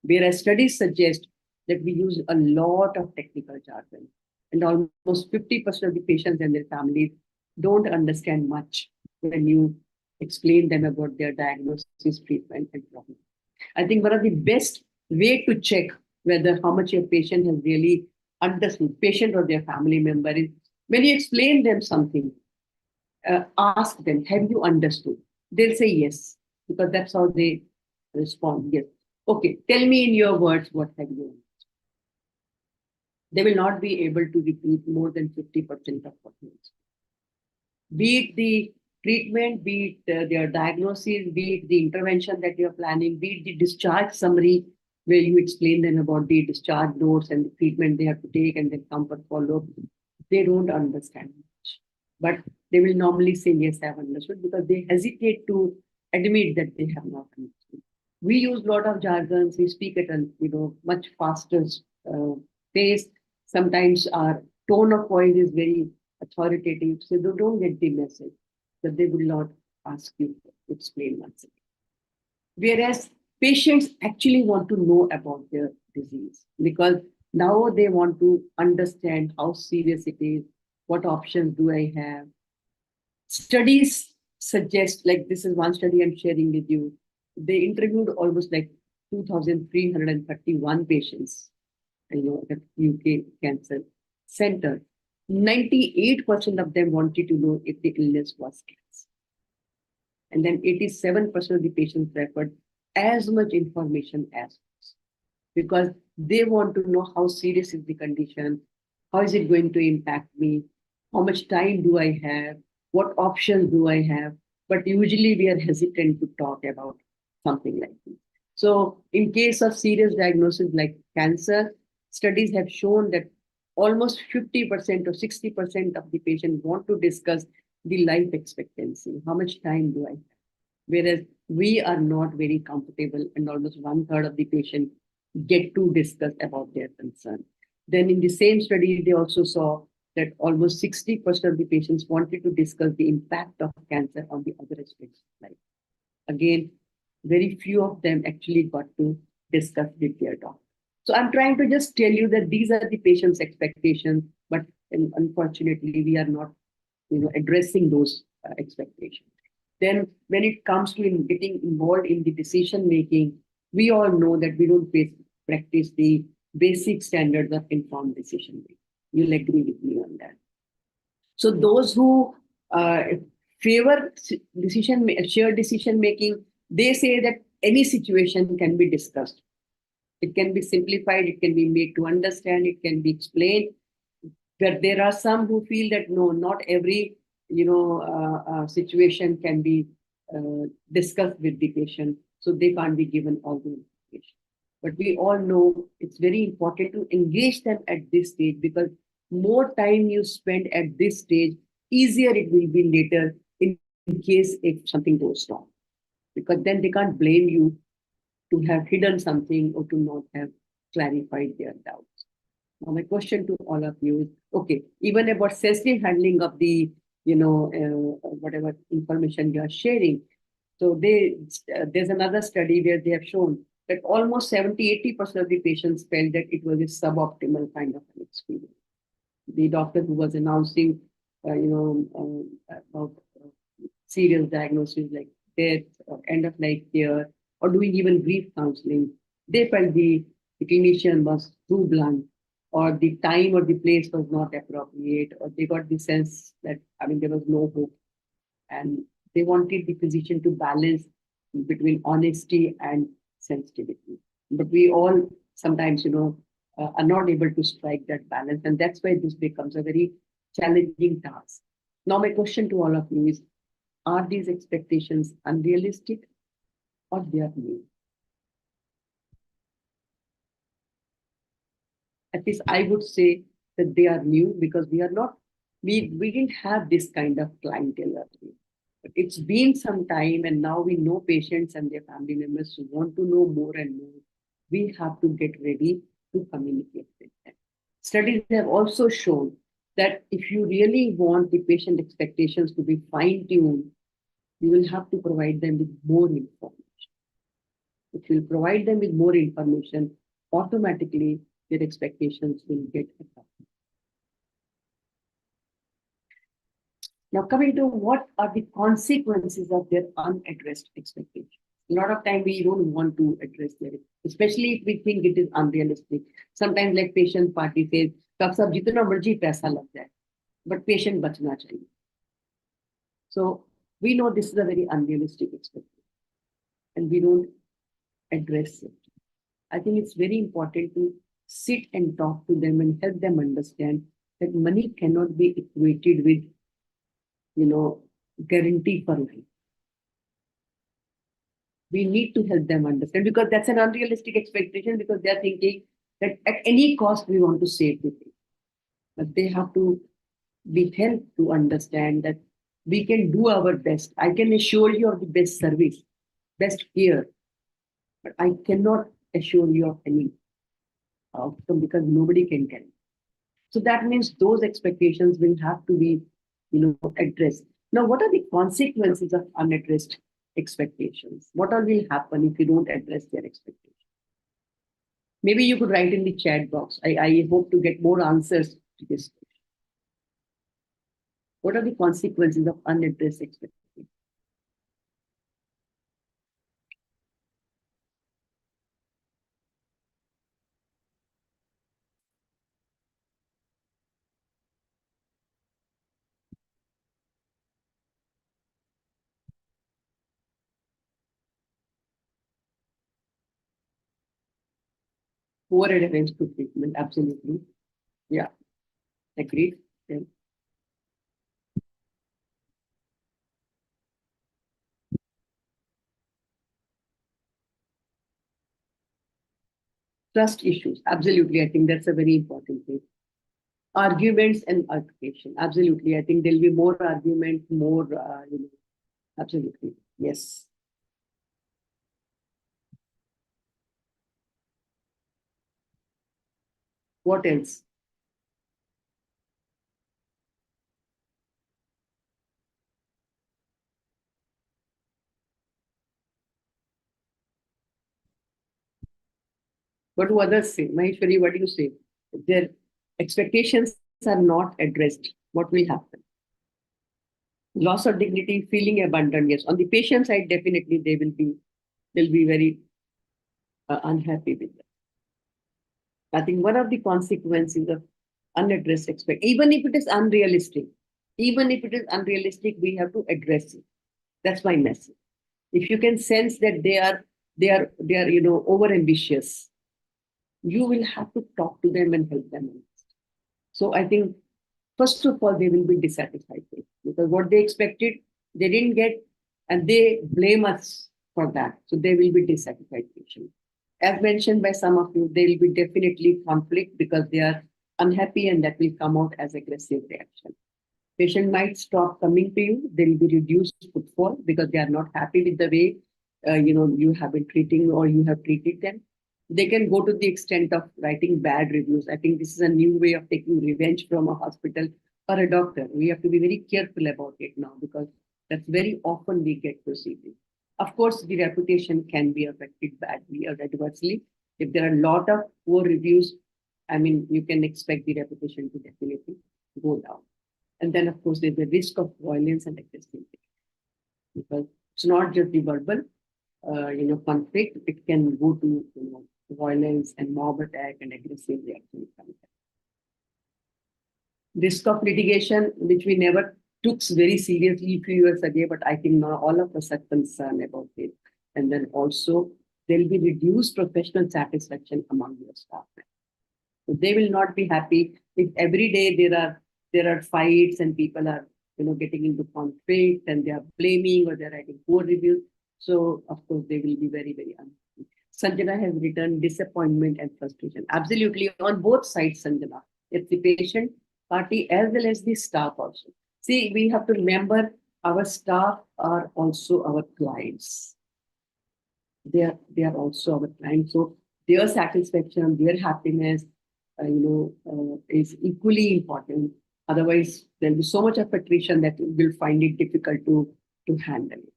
Whereas studies suggest that we use a lot of technical jargon. And almost 50% of the patients and their families don't understand much when you explain them about their diagnosis, treatment, and problem. I think one of the best way to check whether how much your patient has really understood, patient or their family member, is when you explain them something, ask them, have you understood? They'll say yes, because that's how they respond. Yes. Okay, tell me in your words, what have you understood? They will not be able to repeat more than 50% of what you explain. Be it the treatment, be it their diagnosis, be it the intervention that you're planning, be it the discharge summary, where you explain them about the discharge notes and the treatment they have to take and the comfort follow-up. They don't understand much. But they will normally say, yes, I have understood, because they hesitate to admit that they have not understood. We use a lot of jargons. We speak at a much faster pace. Sometimes our tone of voice is very authoritative, so they don't get the message, that they will not ask you to explain once again. Whereas patients actually want to know about their disease, because now they want to understand how serious it is, what options do I have. Studies suggest, like this is one study I'm sharing with you, they interviewed almost like 2,331 patients at UK Cancer Center. 98% of them wanted to know if the illness was cancer. And then 87% of the patients referred as much information as possible, because they want to know how serious is the condition, how is it going to impact me, how much time do I have, what options do I have. But usually we are hesitant to talk about something like this. So in case of serious diagnosis like cancer, studies have shown that almost 50% or 60% of the patients want to discuss the life expectancy. How much time do I have? Whereas we are not very comfortable, and almost one third of the patient get to discuss about their concern. Then in the same study, they also saw that almost 60% of the patients wanted to discuss the impact of cancer on the other aspects of life. Again, very few of them actually got to discuss with their doctor. So I'm trying to just tell you that these are the patient's expectations, but unfortunately, we are not, addressing those expectations. Then, when it comes to getting involved in the decision making, we all know that we don't practice the basic standards of informed decision making. You'll agree with me on that. So those who favor shared decision making, they say that any situation can be discussed. It can be simplified, it can be made to understand, it can be explained. But there are some who feel that no, not every situation can be discussed with the patient, so they can't be given all the information. But we all know it's very important to engage them at this stage, because more time you spend at this stage, easier it will be later in case if something goes wrong. Because then they can't blame you to have hidden something or to not have clarified their doubts. Now, my question to all of you is, okay, even about sensitive handling of the, whatever information you are sharing. So there's another study where they have shown that almost 70-80% of the patients felt that it was a suboptimal kind of an experience. The doctor who was announcing, about serious diagnosis like death or end of life care or doing even grief counseling, they felt the clinician was too blunt, or the time or the place was not appropriate, or they got the sense that, there was no hope. And they wanted the physician to balance between honesty and sensitivity. But we all sometimes, are not able to strike that balance. And that's why this becomes a very challenging task. Now, my question to all of you is, are these expectations unrealistic or they are new? At least I would say that they are new, because we didn't have this kind of clientele earlier. But it's been some time, and now we know patients and their family members who want to know more and more. We have to get ready to communicate with them. Studies have also shown that if you really want the patient expectations to be fine-tuned, you will have to provide them with more information. If you provide them with more information, automatically their expectations will get affected. Now, coming to what are the consequences of their unaddressed expectations. A lot of time we don't want to address their, especially if we think it is unrealistic. Sometimes, like patient party says, "Doctor साहब जितना मर्जी पैसा लग जाए, but patient बचना चाहिए." So we know this is a very unrealistic expectation, and we don't address it. I think it's very important to sit and talk to them and help them understand that money cannot be equated with, guarantee for life. We need to help them understand, because that's an unrealistic expectation, because they're thinking that at any cost we want to save the thing. But they have to be helped to understand that we can do our best. I can assure you of the best service, best care, but I cannot assure you of any outcome, because nobody can tell. So that means those expectations will have to be, addressed. Now, what are the consequences of unaddressed expectations? What all will happen if you don't address their expectations? Maybe you could write in the chat box. I hope to get more answers to this question. What are the consequences of unaddressed expectations? Poor adherence to treatment, absolutely. Yeah, agreed. Yeah. Trust issues. Absolutely. I think that's a very important thing. Arguments and altercation. Absolutely. I think there'll be more argument, more, absolutely. Yes. What else? What do others say? Maheshwari, what do you say? If their expectations are not addressed, what will happen? Loss of dignity, feeling abandoned. Yes. On the patient side, definitely they'll be very unhappy with that. I think one of the consequences of unaddressed expect, even if it is unrealistic, we have to address it. That's my message. If you can sense that they are over ambitious, you will have to talk to them and help them. So I think first of all they will be dissatisfied with because what they expected they didn't get, and they blame us for that. So they will be dissatisfied patient. As mentioned by some of you, there will be definitely conflict because they are unhappy, and that will come out as aggressive reaction. Patient might stop coming to you. There will be reduced footfall because they are not happy with the way you have been treating or you have treated them. They can go to the extent of writing bad reviews. I think this is a new way of taking revenge from a hospital or a doctor. We have to be very careful about it now because that's very often we get to see this. Of course, the reputation can be affected badly or adversely. If there are a lot of poor reviews, I mean, you can expect the reputation to definitely go down. And then, of course, there's the risk of violence and aggressivity because it's not just the verbal, conflict. It can go to violence and mob attack and aggressive reaction. Risk of litigation, which we never took very seriously a few years ago, but I think now all of us are concerned about it. And then also there will be reduced professional satisfaction among your staff. So they will not be happy if every day there are fights and people are getting into conflict and they are blaming or they're writing poor reviews. So of course they will be very, very unhappy. Sanjana has written disappointment and frustration. Absolutely on both sides, Sanjana. It's the patient party as well as the staff also. See, we have to remember our staff are also our clients. They are also our clients. So their satisfaction, their happiness, is equally important. Otherwise, there'll be so much of attrition that we'll find it difficult to handle it.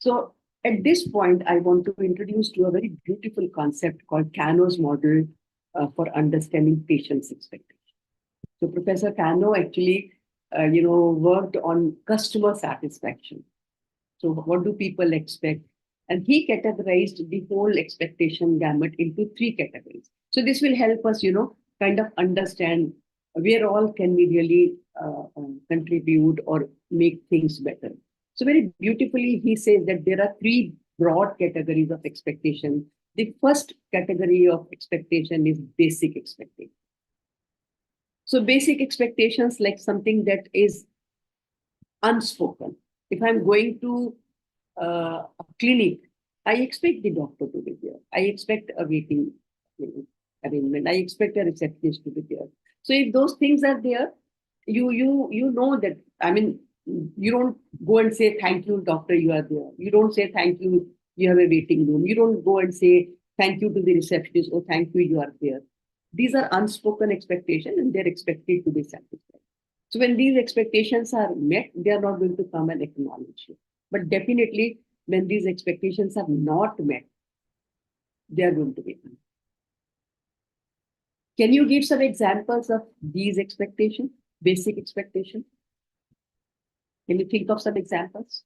So at this point, I want to introduce to a very beautiful concept called Kano's model for understanding patients' expectations. So Professor Kano actually, worked on customer satisfaction. So what do people expect? And he categorized the whole expectation gamut into 3 categories. So this will help us, kind of understand where all can we really contribute or make things better. So very beautifully, he says that there are 3 broad categories of expectation. The first category of expectation is basic expectation. So basic expectations like something that is unspoken. If I'm going to a clinic, I expect the doctor to be there. I expect a waiting arrangement. I expect a receptionist to be there. So if those things are there, you know that, I mean, you don't go and say, thank you, doctor, you are there. You don't say, thank you, you have a waiting room. You don't go and say, thank you to the receptionist, or thank you, you are there. These are unspoken expectations and they're expected to be satisfied. So when these expectations are met, they are not going to come and acknowledge you. But definitely, when these expectations are not met, they are going to be met. Can you give some examples of these expectations, basic expectations? Can you think of some examples?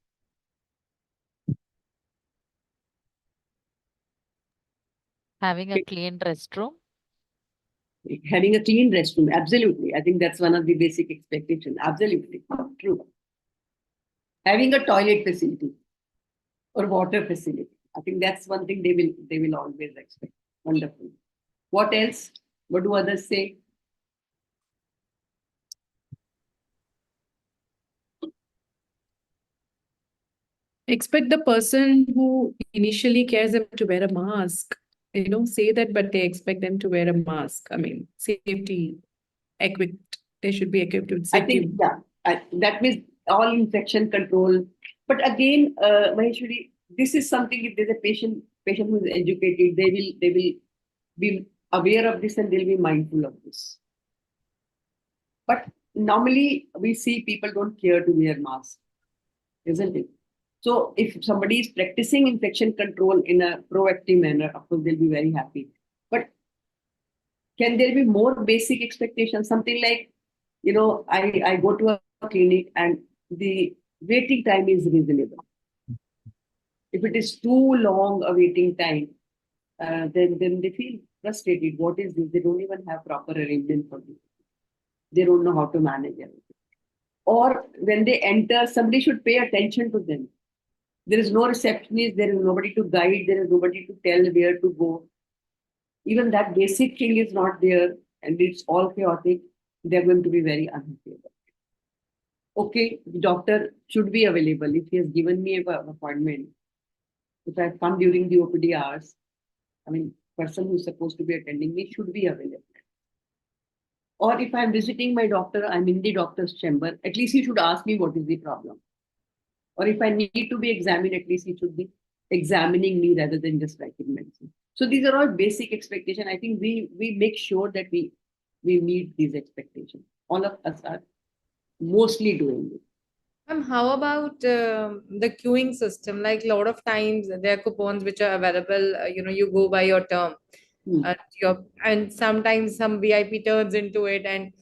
Having a clean restroom. Having a clean restroom, absolutely. I think that's one of the basic expectations. Absolutely, true. Having a toilet facility or water facility. I think that's one thing they will always expect. Wonderful. What else? What do others say? Expect the person who initially cares them to wear a mask They don't say that, but they expect them to wear a mask. I mean, safety equipped. They should be equipped with I safety. think, yeah, that means all infection control. But again, Maheshwari, this is something, if there's a patient who is educated, they will be aware of this and they'll be mindful of this. But normally we see people don't care to wear masks, isn't it? So if somebody is practicing infection control in a proactive manner, of course they'll be very happy. But can there be more basic expectations? Something like, I go to a clinic and the waiting time is reasonable. If it is too long a waiting time, then they feel frustrated. What is this? They don't even have proper arrangement for this. They don't know how to manage everything. Or when they enter, somebody should pay attention to them. There is no receptionist, there is nobody to guide, there is nobody to tell where to go. Even that basic thing is not there and it's all chaotic, they're going to be very unhappy about it. Okay, the doctor should be available. If he has given me an appointment, if I've come during the OPD hours, I mean, person who's supposed to be attending me should be available. Or if I'm visiting my doctor, I'm in the doctor's chamber, at least he should ask me what is the problem. Or if I need to be examined, at least he should be examining me rather than just writing medicine. So these are all basic expectations. I think we make sure that we meet these expectations. All of us are mostly doing it. How about the queuing system? Like a lot of times there are coupons which are available. You go by your term, Hmm. and sometimes some VIP turns into it, and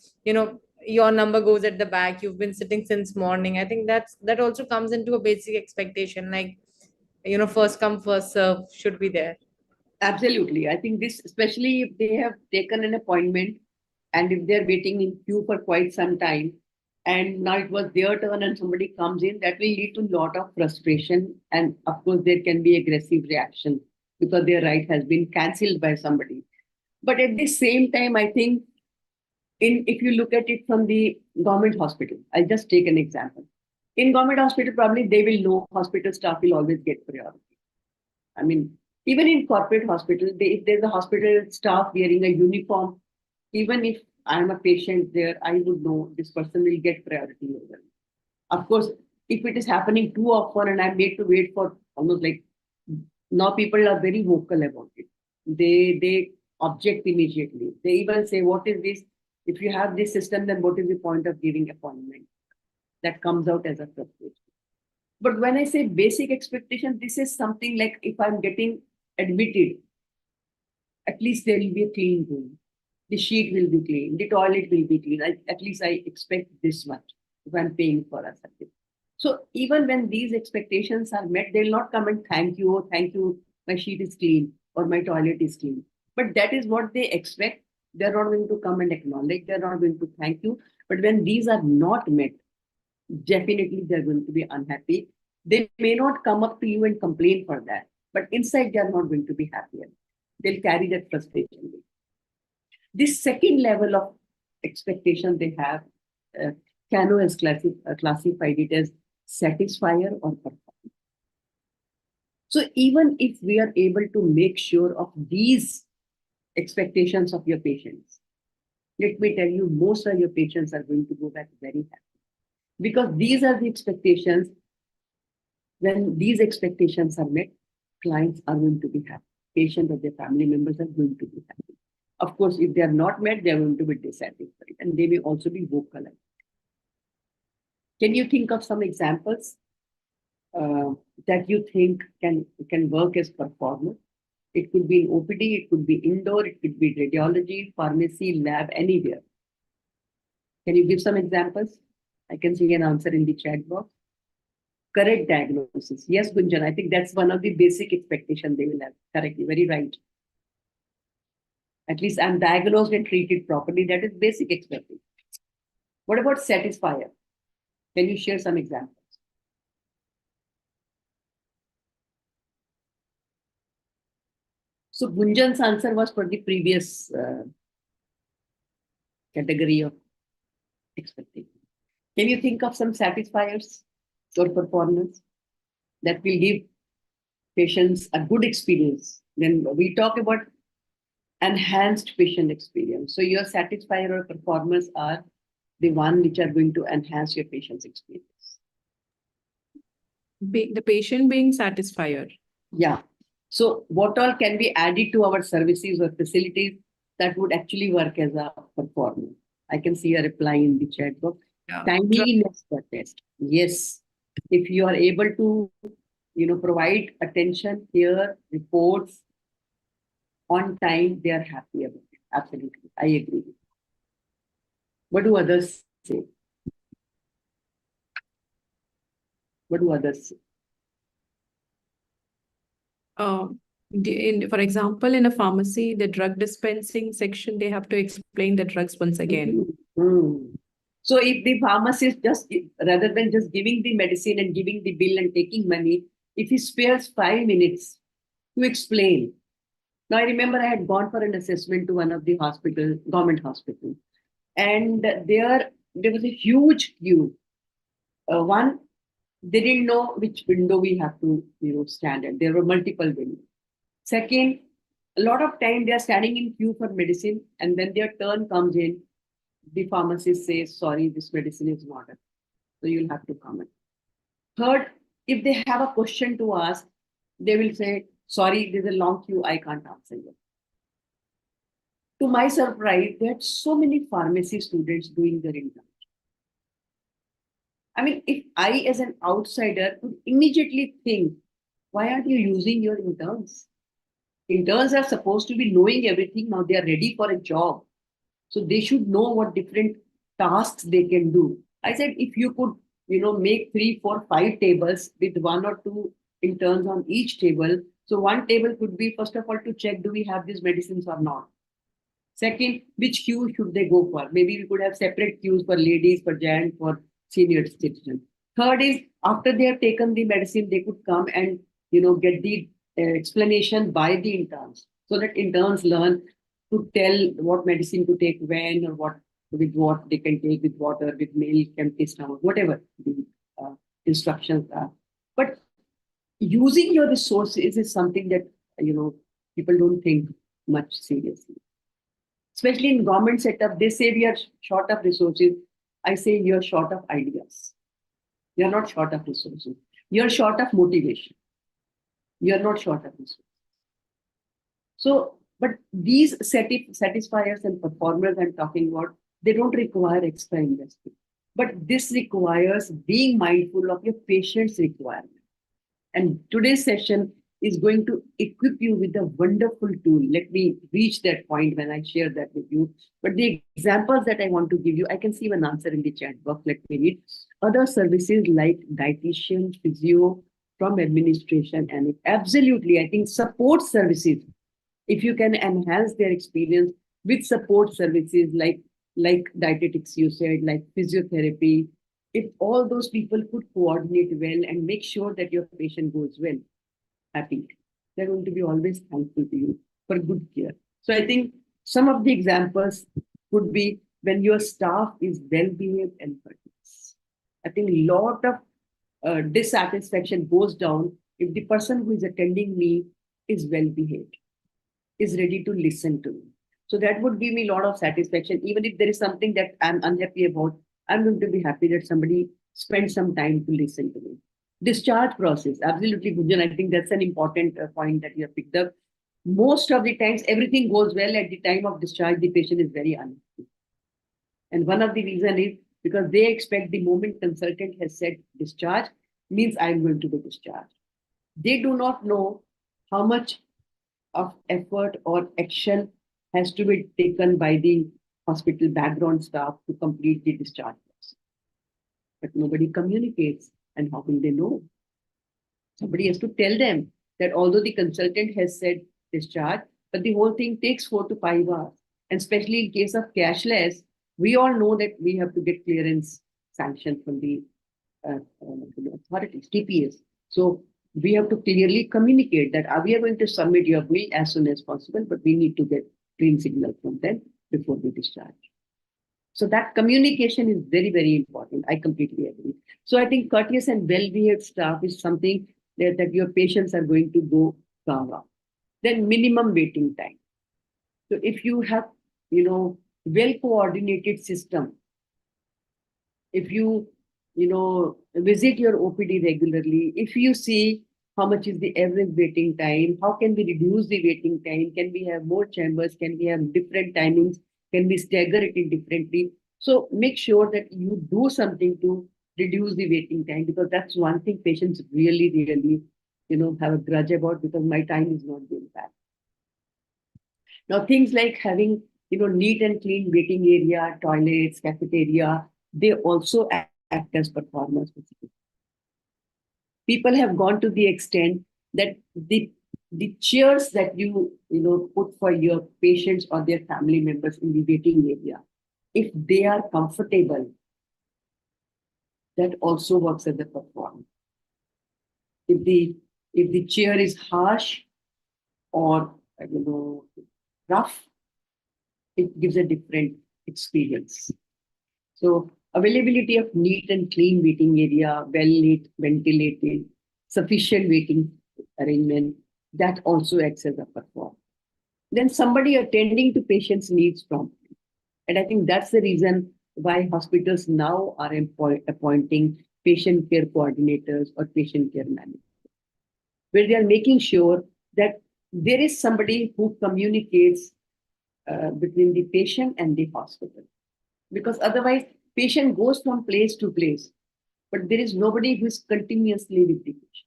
your number goes at the back. You've been sitting since morning. I think that also comes into a basic expectation. Like first come first serve should be there. Absolutely. I think this, especially if they have taken an appointment and if they're waiting in queue for quite some time, and now it was their turn and somebody comes in, that will lead to a lot of frustration. And of course, there can be aggressive reaction because their right has been cancelled by somebody. But at the same time, I think if you look at it from the government hospital, I'll just take an example. In government hospital, probably they will know hospital staff will always get priority. I mean, even in corporate hospital, if there's a hospital staff wearing a uniform, even if I'm a patient there, I would know this person will get priority over me. Of course, if it is happening too often and I'm made to wait for almost like, now people are very vocal about it. They object immediately. They even say, what is this? If you have this system, then what is the point of giving appointment? That comes out as a frustration. But when I say basic expectation, this is something like if I'm getting admitted, at least there will be a clean room. The sheet will be clean. The toilet will be clean. At least I expect this much if I'm paying for a service. So even when these expectations are met, they'll not come and thank you. Oh, thank you. My sheet is clean or my toilet is clean. But that is what they expect. They're not going to come and acknowledge. They're not going to thank you. But when these are not met, definitely they're going to be unhappy. They may not come up to you and complain for that, but inside they're not going to be happier. They'll carry that frustration. This second level of expectation they have, Kano has classified it as satisfier or performer. So even if we are able to make sure of these expectations of your patients, let me tell you, most of your patients are going to go back very happy. Because these are the expectations. When these expectations are met, clients are going to be happy. Patients or their family members are going to be happy. Of course, if they are not met, they are going to be dissatisfied and they may also be vocal. Can you think of some examples that you think can work as performers? It could be in OPD, it could be indoor, it could be radiology, pharmacy, lab, anywhere. Can you give some examples? I can see an answer in the chat box. Correct diagnosis. Yes, Gunjan, I think that's one of the basic expectations they will have. Correctly, very right. At least I'm diagnosed and treated properly. That is basic expectation. What about satisfier? Can you share some examples? So Gunjan's answer was for the previous category of expectation. Can you think of some satisfiers or performance that will give patients a good experience, then we talk about enhanced patient experience. So your satisfier or performers are the one which are going to enhance your patient's experience. The patient being satisfier. Yeah. So what all can be added to our services or facilities that would actually work as a performer? I can see a reply in the chat box. Yeah. Timeliness for test. Yes. If you are able to, provide attention, care, reports on time, they are happy about it. Absolutely. I agree. What do others say? What do others say? For example, in a pharmacy, the drug dispensing section, they have to explain the drugs once again. Mm-hmm. So if the pharmacist rather than just giving the medicine and giving the bill and taking money, if he spares 5 minutes to explain. Now I remember I had gone for an assessment to one of the government hospital, and there was a huge queue. One, they didn't know which window we have to stand at. There were multiple windows. Second, a lot of time they are standing in queue for medicine, and when their turn comes in, the pharmacist says, sorry, this medicine is not available. So you'll have to come in. Third, if they have a question to ask, they will say, sorry, there's a long queue, I can't answer you. To my surprise, there are so many pharmacy students doing their internship. I mean, if I, as an outsider, would immediately think, why aren't you using your interns? Interns are supposed to be knowing everything. Now they are ready for a job. So they should know what different tasks they can do. I said, if you could, make 3, 4, 5 tables with 1 or 2 interns on each table. So one table could be, first of all, to check, do we have these medicines or not? Second, which queue should they go for? Maybe we could have separate queues for ladies, for gents, for senior citizens. Third is, after they have taken the medicine, they could come and, get the explanation by the interns, so that interns learn to tell what medicine to take when, or what they can take with water, with milk, empty stomach, whatever the instructions are. But using your resources is something that people don't think much seriously. Especially in government setup, they say we are short of resources. I say you're short of ideas. You're not short of resources. You're short of motivation. You're not short of resources. So, but these satisfiers and performers I'm talking about, they don't require extra investment. But this requires being mindful of your patient's requirement. And today's session is going to equip you with a wonderful tool. Let me reach that point when I share that with you. But the examples that I want to give you, I can see an answer in the chat box. Let me read. Other services like dietitian, physio, from administration, and absolutely, I think support services, if you can enhance their experience with support services like dietetics, you said, like physiotherapy, if all those people could coordinate well and make sure that your patient goes well, happy, they're going to be always thankful to you for good care. So I think some of the examples could be when your staff is well behaved and courteous. I think a lot of dissatisfaction goes down if the person who is attending me is well behaved, is ready to listen to me. So that would give me a lot of satisfaction. Even if there is something that I'm unhappy about, I'm going to be happy that somebody spent some time to listen to me. Discharge process, absolutely, Gunjan. I think that's an important point that you have picked up. Most of the times, everything goes well at the time of discharge. The patient is very unhappy, and one of the reason is because they expect the moment consultant has said discharge means I'm going to be discharged. They do not know how much of effort or action has to be taken by the hospital background staff to complete the discharge process. But nobody communicates, and how will they know? Somebody has to tell them that although the consultant has said discharge, but the whole thing takes 4 to 5 hours. And especially in case of cashless, we all know that we have to get clearance sanction from the authorities, TPS. So we have to clearly communicate that we are going to submit your bill as soon as possible, but we need to get green signal from them before we discharge. So that communication is very, very important. I completely agree. So I think courteous and well-behaved staff is something that your patients are going to go Gaga. Then minimum waiting time. So if you have, well coordinated system, if you visit your OPD regularly, if you see how much is the average waiting time, how can we reduce the waiting time? Can we have more chambers? Can we have different timings? Can we stagger it differently? So make sure that you do something to reduce the waiting time, because that's one thing patients really, really, have a grudge about, because my time is not being back. Now, things like having, neat and clean waiting area, toilets, cafeteria, they also act as performance. People have gone to the extent that the chairs that you put for your patients or their family members in the waiting area, if they are comfortable, that also works as a performance. If the chair is harsh or rough, it gives a different experience. So availability of neat and clean waiting area, well lit, ventilated, sufficient waiting arrangement, that also acts as a performance. Then somebody attending to patients' needs promptly. And I think that's the reason why hospitals now are appointing patient care coordinators or patient care managers, where they are making sure that there is somebody who communicates between the patient and the hospital. Because otherwise, patient goes from place to place, but there is nobody who is continuously with the patient.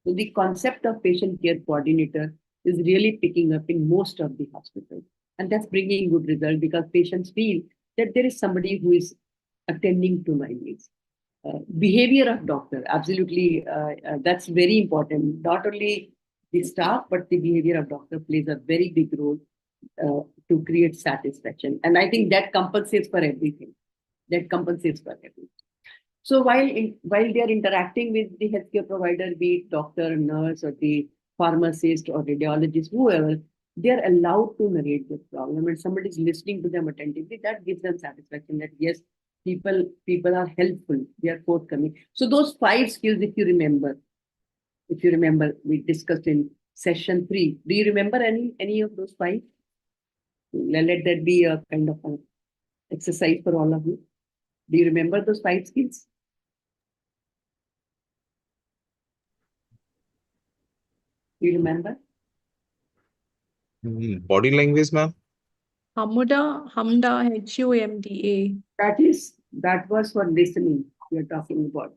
So the concept of patient care coordinator is really picking up in most of the hospitals. And that's bringing good result, because patients feel that there is somebody who is attending to my needs. Behavior of doctor, absolutely, that's very important. Not only the staff, but the behavior of doctor plays a very big role to create satisfaction. And I think that compensates for everything. So while they are interacting with the healthcare provider, be it doctor, nurse, or the pharmacist or radiologist, whoever, they are allowed to narrate the problem, and somebody is listening to them attentively. That gives them satisfaction that yes, people are helpful, they are forthcoming. So those 5 skills, if you remember, we discussed in session 3. Do you remember any of those 5? Let that be a kind of an exercise for all of you. Do you remember those 5 skills? Do you remember? Body language, ma'am. Hamda, HUMDA. That was for listening we are talking about.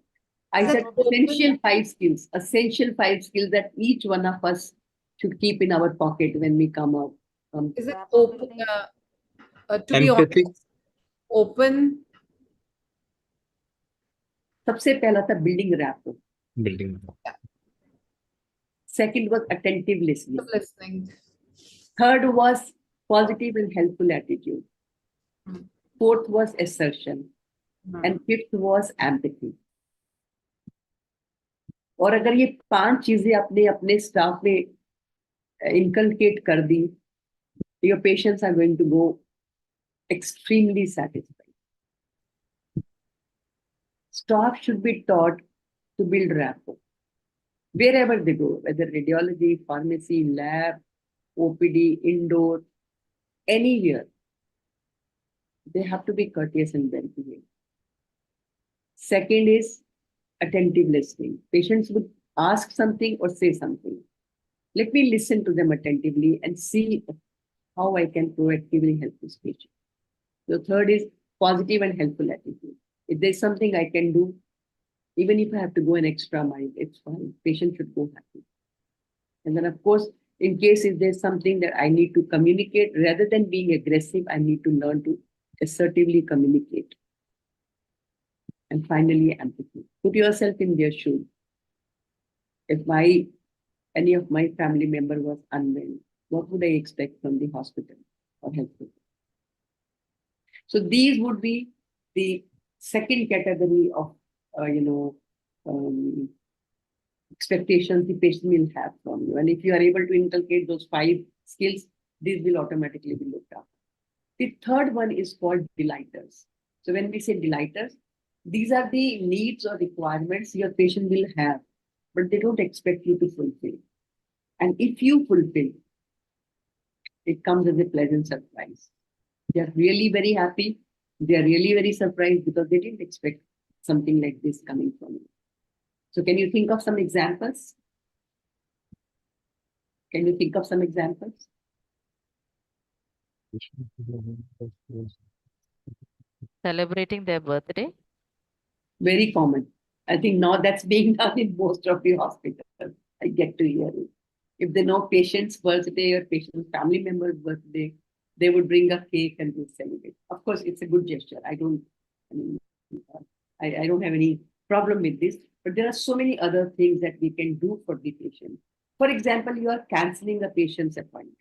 I said essential 5 skills that each one of us should keep in our pocket when we come out. Is it open? To be Empathy. honest, open. सबसे पहला था building rapport. Building. Second was attentive listening. Listening. Third was positive and helpful attitude. Fourth was assertion. And fifth was empathy. और अगर ये 5 चीजें अपने अपने staff में inculcate कर दी, your patients are going to go extremely satisfied. Staff should be taught to build rapport wherever they go, whether radiology, pharmacy, lab, OPD, indoor, anywhere. They have to be courteous and well behaved. Second is attentive listening. Patients would ask something or say something. Let me listen to them attentively and see how I can proactively help this patient. The third is positive and helpful attitude. If there's something I can do, even if I have to go an extra mile, it's fine. Patient should go happy. And then, of course, in case if there's something that I need to communicate, rather than being aggressive, I need to learn to assertively communicate. And finally, empathy. Put yourself in their shoes. If any of my family member was unwell, what would I expect from the hospital or health system? So these would be the second category of, expectations the patient will have from you. And if you are able to inculcate those 5 skills, these will automatically be looked up. The third one is called delighters. So when we say delighters, these are the needs or requirements your patient will have but they don't expect you to fulfill. And if you fulfill, it comes as a pleasant surprise. They are really very happy. They are really very surprised because they didn't expect something like this coming from you. So can you think of some examples? Can you think of some examples? Celebrating their birthday. Very common. I think now that's being done in most of the hospitals. I get to hear it. If they know patient's birthday or patient's family member's birthday, they would bring a cake and we'll celebrate. Of course, it's a good gesture. I mean, I don't have any problem with this, but there are so many other things that we can do for the patient. For example, you are canceling a patient's appointment.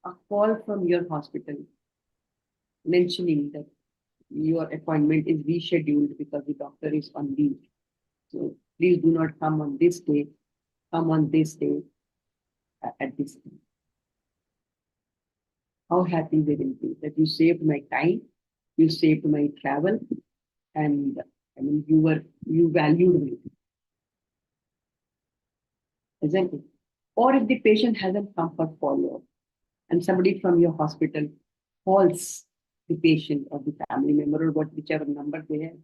A call from your hospital mentioning that your appointment is rescheduled because the doctor is on leave. So please do not come on this day, come on this day at this time. How happy they will be that you saved my time, you saved my travel, and I mean you valued me. Isn't it? Or if the patient hasn't come for follow-up and somebody from your hospital calls the patient or the family member or whichever number they have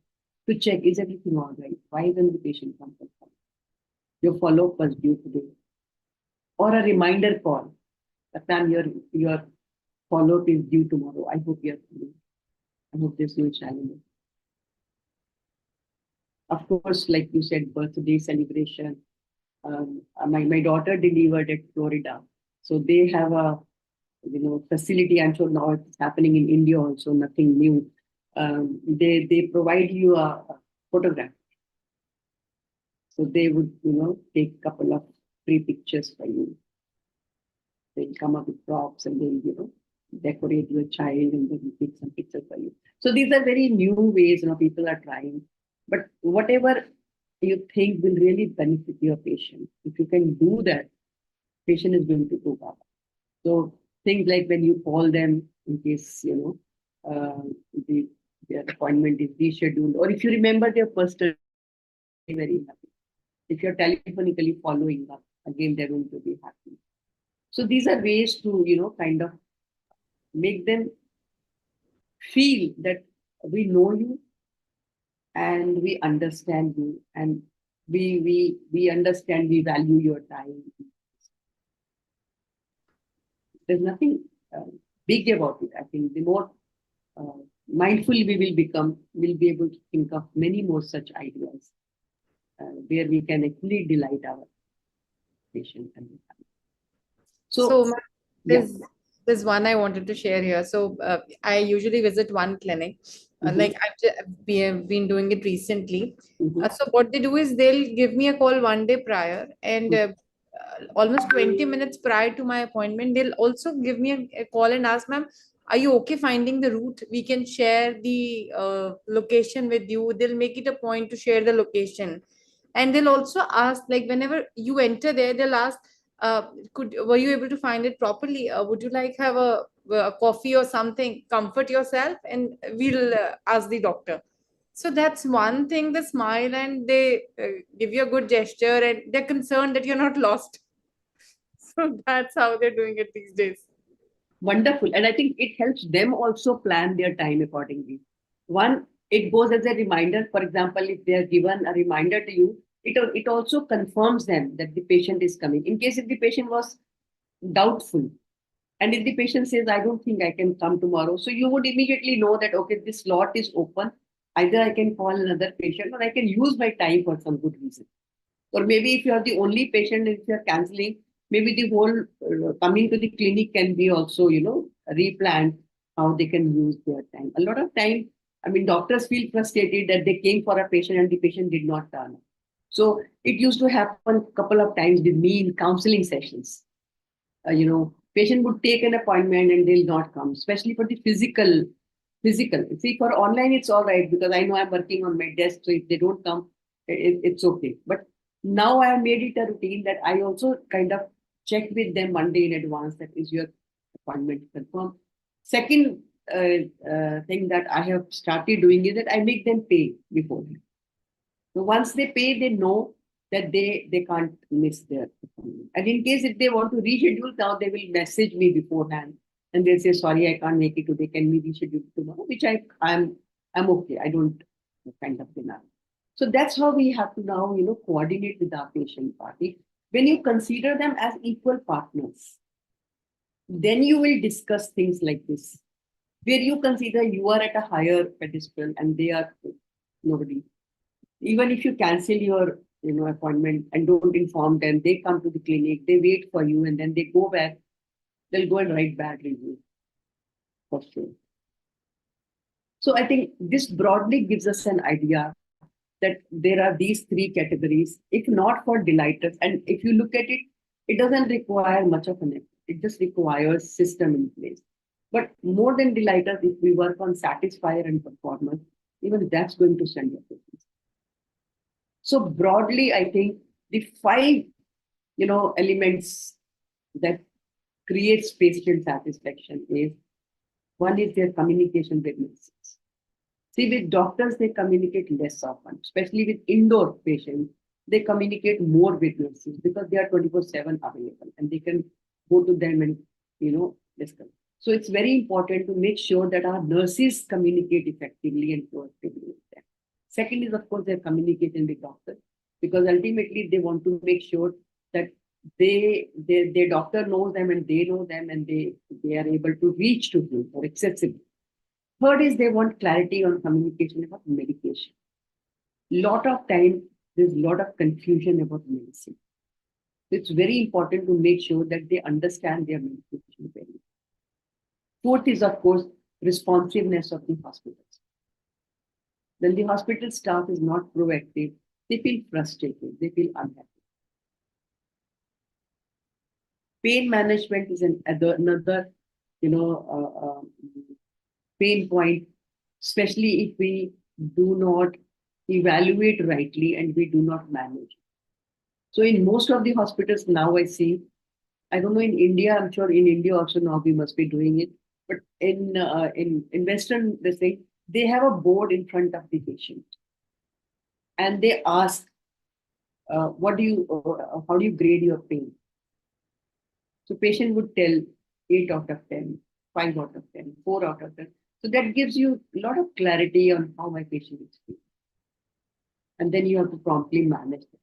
to check, is everything all right? Why isn't the patient come for follow-up? Your follow-up was due today. Or a reminder call. That your follow-up is due tomorrow. I hope you're free. I hope there's no challenge. Of course, like you said, birthday celebration. My daughter delivered at Florida. So they have a facility. I'm sure now it's happening in India also, nothing new. They provide you a photograph. So they would, take a couple of free pictures for you. They'll come up with props and they'll, decorate your child and then take some pictures for you. So these are very new ways, people are trying. But whatever you think will really benefit your patient, if you can do that, patient is going to go back. So things like when you call them in case, their appointment is rescheduled, or if you remember their first day, very happy. If you're telephonically following up, again, they're going to be happy. So these are ways to, kind of make them feel that we know you and we understand you and we understand, we value your time. There's nothing big about it. I think the more mindful we will become, we'll be able to think of many more such ideas where we can actually delight our patient and the family. So yeah. there's one I wanted to share here. So I usually visit one clinic. Like we have been doing it recently. So what they do is they'll give me a call one day prior, and almost 20 minutes prior to my appointment, they'll also give me a call and ask, ma'am, are you okay finding the route? We can share the location with you. They'll make it a point to share the location. And they'll also ask, like, whenever you enter there, they'll ask, were you able to find it properly? Would you like have a coffee or something? Comfort yourself, and we'll ask the doctor. So that's one thing, the smile, and they give you a good gesture, and they're concerned that you're not lost. So that's how they're doing it these days. Wonderful. And I think it helps them also plan their time accordingly. One, it goes as a reminder. For example, if they are given a reminder to you, it also confirms them that the patient is coming. In case if the patient was doubtful, and if the patient says, I don't think I can come tomorrow, so you would immediately know that, okay, this slot is open. Either I can call another patient or I can use my time for some good reason. Or maybe if you are the only patient, if you are canceling, maybe the whole coming to the clinic can be also, replanned how they can use their time. A lot of time, I mean, doctors feel frustrated that they came for a patient and the patient did not turn up. So it used to happen a couple of times with me in counseling sessions. Patient would take an appointment and they'll not come, especially for the physical. See, for online, it's all right because I know I'm working on my desk. So if they don't come, it's okay. But now I have made it a routine that I also kind of check with them one day in advance that is your appointment confirmed. Second thing that I have started doing is that I make them pay beforehand. So once they pay, they know that they can't miss their appointment. And in case if they want to reschedule now, they will message me beforehand and they'll say, sorry, I can't make it today. Can we reschedule tomorrow? Which I'm okay. I don't kind of deny. So that's how we have to now, coordinate with our patient party. When you consider them as equal partners, then you will discuss things like this, where you consider you are at a higher pedestal and they are nobody. Even if you cancel your appointment and don't inform them, they come to the clinic, they wait for you, and then they go back, they'll go and write bad reviews for sure. So I think this broadly gives us an idea that there are these three categories. If not for delighters, and if you look at it, it doesn't require much of an effort. It just requires system in place. But more than delighters, if we work on satisfier and performer, even that's going to send your business. So broadly, I think the five, elements that creates patient satisfaction is, one is their communication with nurses. See, with doctors, they communicate less often, especially with indoor patients. They communicate more with nurses because they are 24/7 available and they can go to them and, discuss. So it's very important to make sure that our nurses communicate effectively and proactively with them. Second is, of course, their communication with doctors, because ultimately they want to make sure that their doctor knows them and they know them and they are able to reach to them or accessible. Third is they want clarity on communication about medication. Lot of time, there's a lot of confusion about medicine. It's very important to make sure that they understand their medication very well. Fourth is, of course, responsiveness of the hospitals. When the hospital staff is not proactive, they feel frustrated, they feel unhappy. Pain management is another, pain point, especially if we do not evaluate rightly and we do not manage. So in most of the hospitals now I see, I don't know in India, I'm sure in India also now we must be doing it, but in Western, they have a board in front of the patient and they ask, how do you grade your pain? So patient would tell 8 out of 10, 5 out of 10, 4 out of 10. So that gives you a lot of clarity on how my patient is feeling. And then you have to promptly manage it.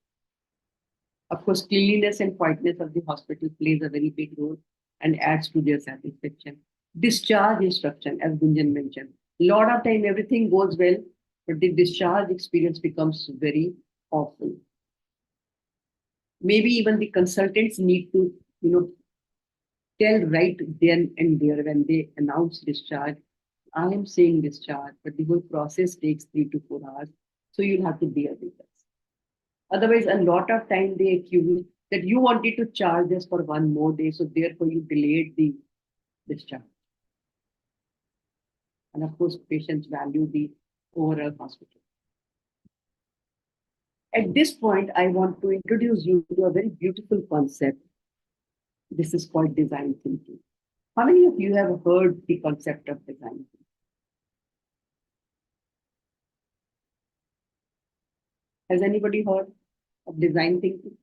Of course, cleanliness and quietness of the hospital plays a very big role and adds to their satisfaction. Discharge instruction, as Gunjan mentioned. A lot of time everything goes well, but the discharge experience becomes very awful. Maybe even the consultants need to, tell right then and there when they announce discharge, I am saying discharge, but the whole process takes 3 to 4 hours. So you'll have to bear with us. Otherwise, a lot of time they accuse that you wanted to charge us for 1 more day, so therefore you delayed the discharge. And of course, patients value the overall hospital. At this point, I want to introduce you to a very beautiful concept. This is called design thinking. How many of you have heard the concept of design thinking? Has anybody heard of design thinking?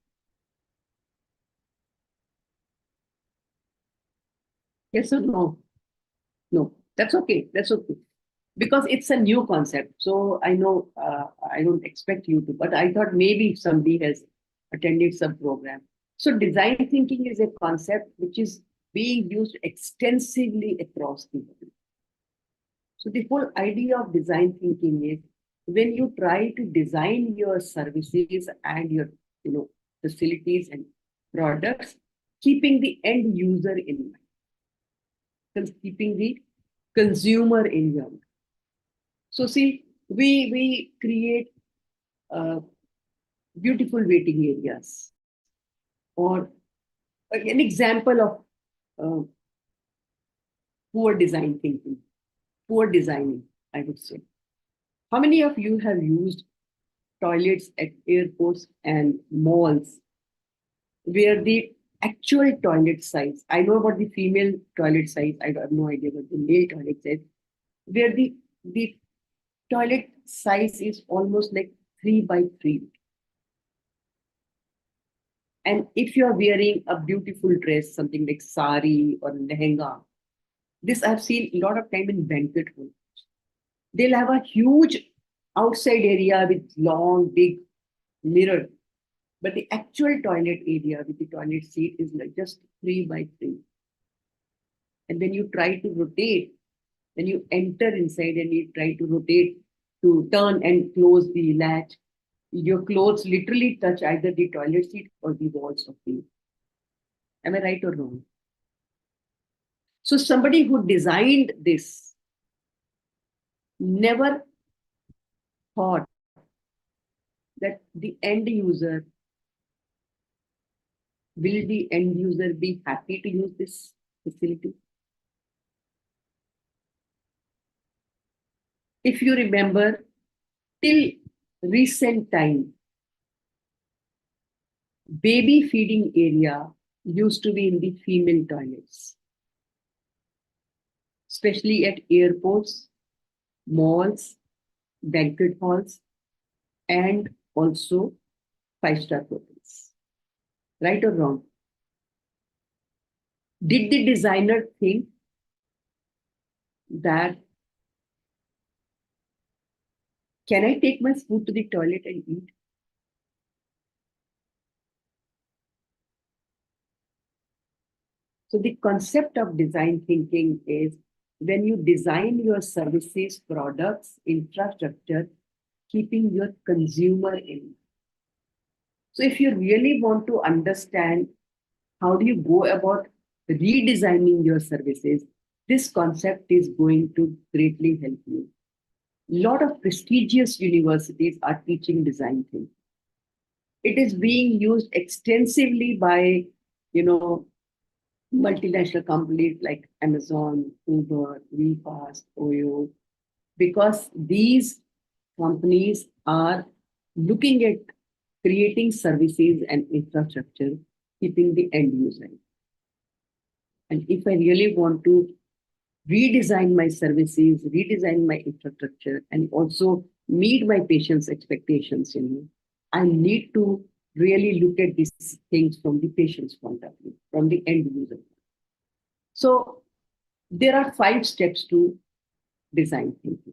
Yes or no? No, that's okay. That's okay. Because it's a new concept. So I know I don't expect you to, but I thought maybe if somebody has attended some program. So design thinking is a concept which is being used extensively across the world. So the whole idea of design thinking is when you try to design your services and your facilities and products, keeping the end user in mind, keeping the consumer in mind. So see, we create beautiful waiting areas, or an example of poor design thinking, poor designing, I would say. How many of you have used toilets at airports and malls where the actual toilet size, I know about the female toilet size, I have no idea about the male toilet size, where the toilet size is almost like 3 by 3. And if you're wearing a beautiful dress, something like sari or lehenga, this I've seen a lot of time in banquet halls. They'll have a huge outside area with long, big mirror, but the actual toilet area with the toilet seat is like just 3 by 3. And when you try to rotate, when you enter inside and you try to rotate to turn and close the latch, your clothes literally touch either the toilet seat or the walls of the. Am I right or wrong? So somebody who designed this never thought that the end user, will the end user be happy to use this facility? If you remember, till recent time, baby feeding area used to be in the female toilets, especially at airports, malls, banquet halls, and also five-star hotels. Right or wrong? Did the designer think that can I take my food to the toilet and eat? So the concept of design thinking is when you design your services, products, infrastructure, keeping your consumer in. So if you really want to understand how do you go about redesigning your services, this concept is going to greatly help you. A lot of prestigious universities are teaching design thinking. It is being used extensively by, multinational companies like Amazon, Uber, WeFast, Oyo, because these companies are looking at creating services and infrastructure, keeping the end user. And if I really want to redesign my services, redesign my infrastructure, and also meet my patients' expectations, I need to really look at these things from the patient's point of view, from the end user. So there are 5 steps to design thinking.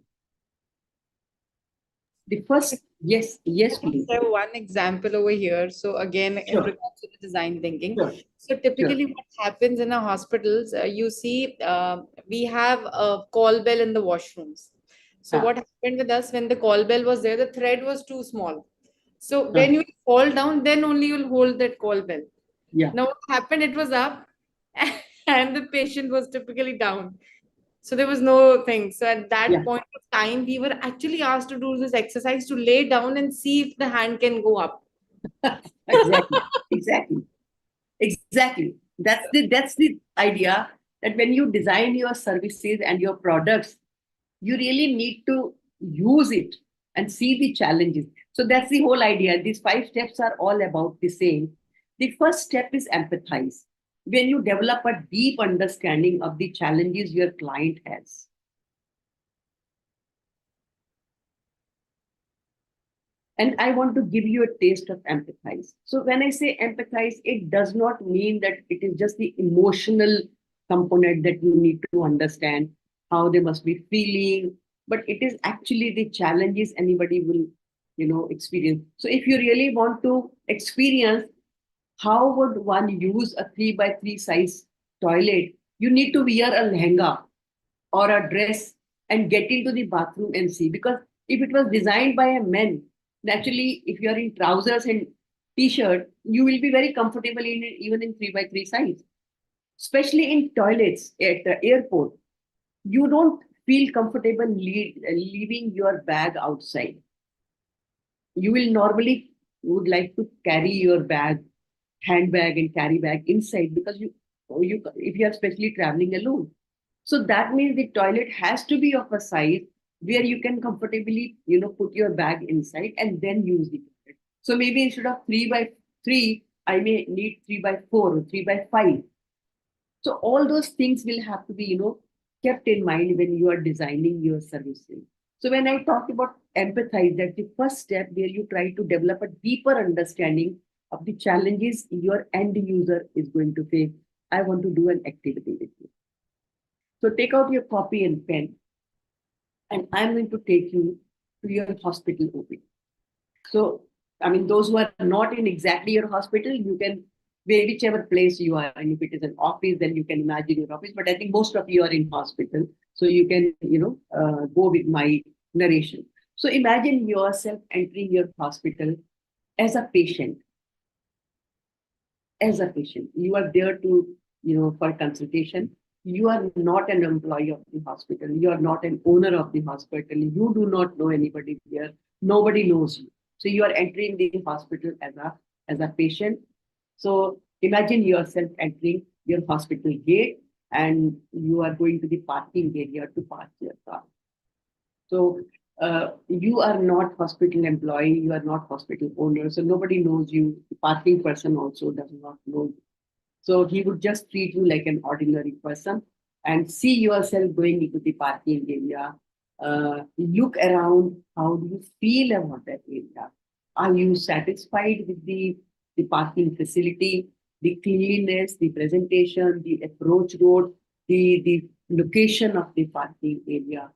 The first, yes, please. I have one example over here. So again, in Sure. regards to the design thinking. Sure. So typically what happens in our hospitals, you see, we have a call bell in the washrooms. So what happened with us when the call bell was there, the thread was too small. So when you fall down, then only you'll hold that call bell. Yeah. Now what happened, it was up and the patient was typically down. So there was no thing. So at that point of time, we were actually asked to do this exercise to lay down and see if the hand can go up. Exactly. That's the idea, that when you design your services and your products, you really need to use it and see the challenges. So that's the whole idea. These 5 steps are all about the same. The first step is empathize. When you develop a deep understanding of the challenges your client has. And I want to give you a taste of empathize. So when I say empathize, it does not mean that it is just the emotional component that you need to understand how they must be feeling, but it is actually the challenges anybody will, experience. So if you really want to experience how would one use a 3 by 3 size toilet, you need to wear a lehenga or a dress and get into the bathroom and see. Because if it was designed by a man, naturally, if you are in trousers and t-shirt, you will be very comfortable in it, even in 3 by 3 size. Especially in toilets at the airport, you don't feel comfortable leaving your bag outside. You will normally would like to carry your bag, handbag and carry bag inside, because you if you are especially traveling alone. So that means the toilet has to be of a size where you can comfortably, put your bag inside and then use the toilet. So maybe instead of 3 by 3, I may need 3 by 4 or 3 by 5. So all those things will have to be, kept in mind when you are designing your services. So when I talk about empathize, that's the first step where you try to develop a deeper understanding of the challenges your end user is going to face. I want to do an activity with you. So take out your copy and pen, and I'm going to take you to your hospital OPD. So, I mean, those who are not in exactly your hospital, you can, whichever place you are, and if it is an office, then you can imagine your office. But I think most of you are in hospital, so you can, go with my narration. So imagine yourself entering your hospital as a patient. As a patient, you are there to, for consultation. You are not an employee of the hospital. You are not an owner of the hospital. You do not know anybody there. Nobody knows you. So you are entering the hospital as a patient. So imagine yourself entering your hospital gate, and you are going to the parking area to park your car. So you are not hospital employee, you are not hospital owner, so nobody knows you. The parking person also does not know you. So he would just treat you like an ordinary person and see yourself going into the parking area. Look around. How do you feel about that area? Are you satisfied with the parking facility, the cleanliness, the presentation, the approach road, the location of the parking area,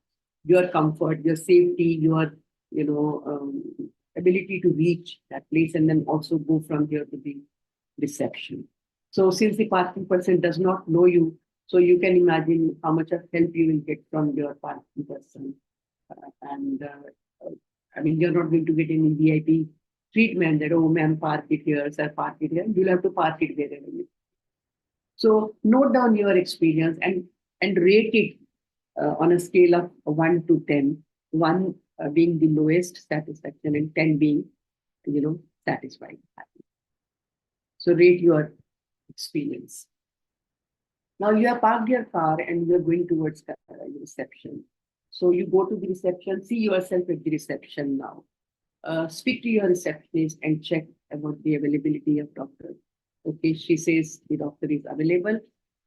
your comfort, your safety, your ability to reach that place and then also go from here to the reception. So since the parking person does not know you, so you can imagine how much of help you will get from your parking person. I mean, you're not going to get any VIP treatment that, oh, ma'am, park it here, sir, park it here. You'll have to park it wherever you. So note down your experience and rate it on a scale of 1 to 10, 1 being the lowest satisfaction and 10 being, satisfied. So rate your experience. Now you have parked your car and you are going towards the reception. So you go to the reception, see yourself at the reception now. Speak to your receptionist and check about the availability of doctors. Okay, she says the doctor is available,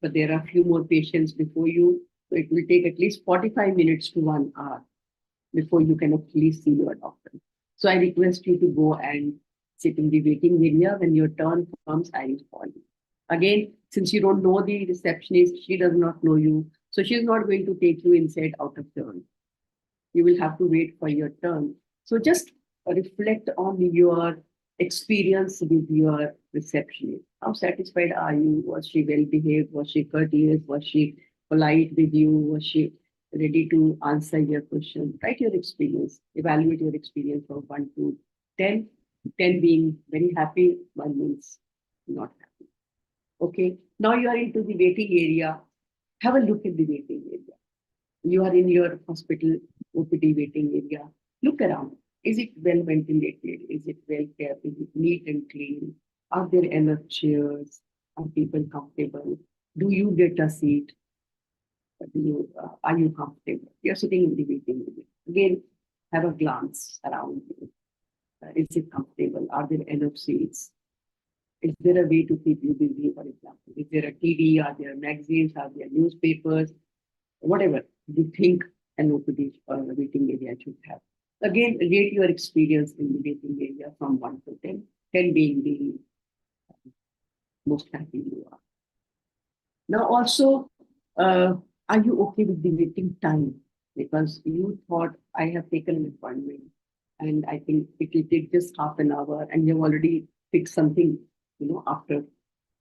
but there are a few more patients before you. So it will take at least 45 minutes to 1 hour before you can actually see your doctor. So I request you to go and sit in the waiting area. When your turn comes, I will call you. Again, since you don't know the receptionist, she does not know you. So she's not going to take you inside out of turn. You will have to wait for your turn. So just reflect on your experience with your receptionist. How satisfied are you? Was she well behaved? Was she courteous? Was she polite with you? Was she ready to answer your question? Write your experience. Evaluate your experience from 1 to 10. 10 being very happy, 1 means not happy. Okay. Now you are into the waiting area. Have a look at the waiting area. You are in your hospital OPD waiting area. Look around. Is it well ventilated? Is it well kept? Is it neat and clean? Are there enough chairs? Are people comfortable? Do you get a seat? Are you comfortable? You're sitting in the waiting area. Again, have a glance around you. Is it comfortable? Are there enough seats? Is there a way to keep you busy, for example? Is there a TV? Are there magazines? Are there newspapers? Whatever you think an OPD waiting area should have. Again, rate your experience in the waiting area from 1 to 10, 10 being the most happy you are. Now also, are you okay with the waiting time? Because you thought, I have taken an appointment and I think it will take just half an hour and you've already fixed something, after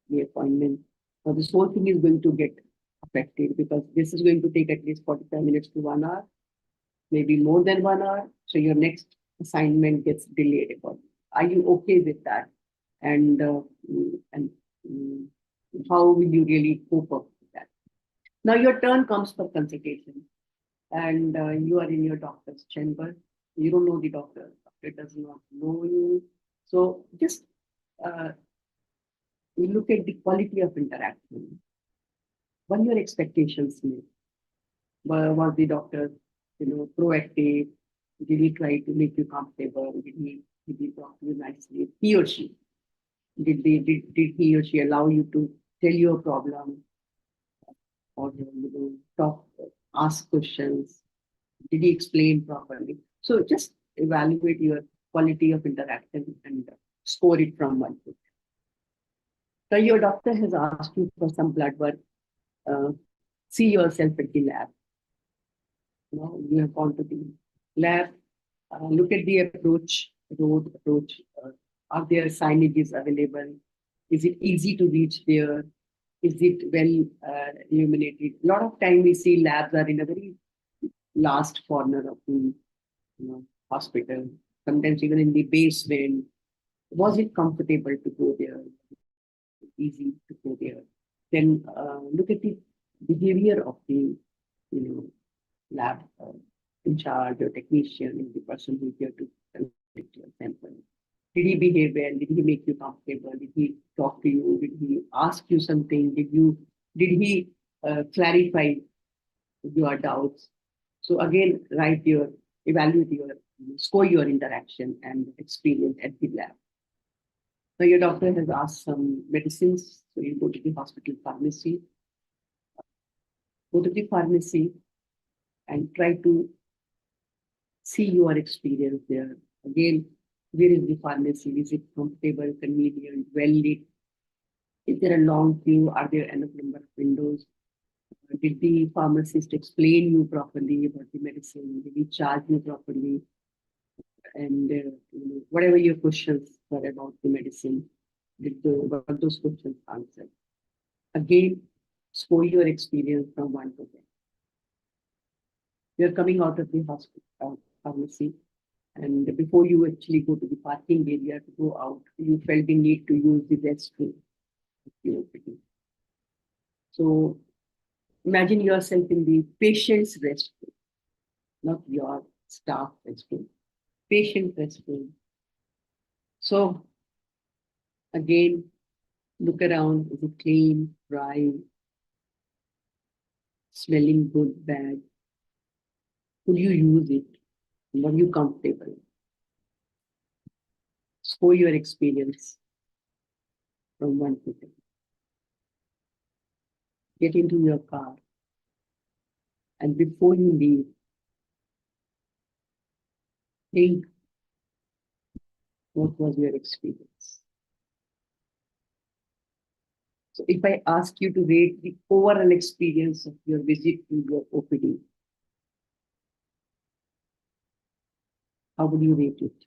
the appointment. Now this whole thing is going to get affected because this is going to take at least 45 minutes to 1 hour, maybe more than 1 hour. So your next assignment gets delayed. Are you okay with that? And how will you really cope up with that? Now your turn comes for consultation, and you are in your doctor's chamber. You don't know the doctor. Doctor does not know you. So just you look at the quality of interaction. What are your expectations made? Was the doctor, proactive? Did he try to make you comfortable? Did he talk to you nicely? He or she. Did he or she allow you to tell your problem? Or talk, ask questions? Did he explain properly? So just evaluate your quality of interaction and score it from 1 to 10. So your doctor has asked you for some blood work. Uh, see yourself at the lab. You have gone to the lab. Look at the road approach. Are there signages available? Is it easy to reach there? Is it well illuminated? A lot of time we see labs are in a very last corner of the hospital, sometimes even in the basement. Was it comfortable to go there? Easy to go there? Then look at the behavior of the lab in charge or technician, the person who is here to collect your sample. Did he behave well? Did he make you comfortable? Did he talk to you? Did he ask you something? Did he clarify your doubts? So again, evaluate your, score your interaction and experience at the lab. So your doctor has asked some medicines, so you go to the hospital pharmacy. Go to the pharmacy and try to see your experience there. Again, where is the pharmacy? Is it comfortable, convenient, well lit? Is there a long queue? Are there enough number of windows? Did the pharmacist explain you properly about the medicine? Did he charge you properly? And whatever your questions were about the medicine, were those questions answered? Again, score your experience from 1 to 10. You're coming out of the hospital pharmacy, and before you actually go to the parking area to go out, you felt the need to use the restroom. So imagine yourself in the patient's restroom, not your staff restroom, patient restroom. So again, look around. Is it clean, dry, smelling good, bad? Could you use it? Were you comfortable? Score your experience from 1 to 10. Get into your car, and before you leave, think, what was your experience? So if I ask you to rate the overall experience of your visit to your OPD, how would you rate it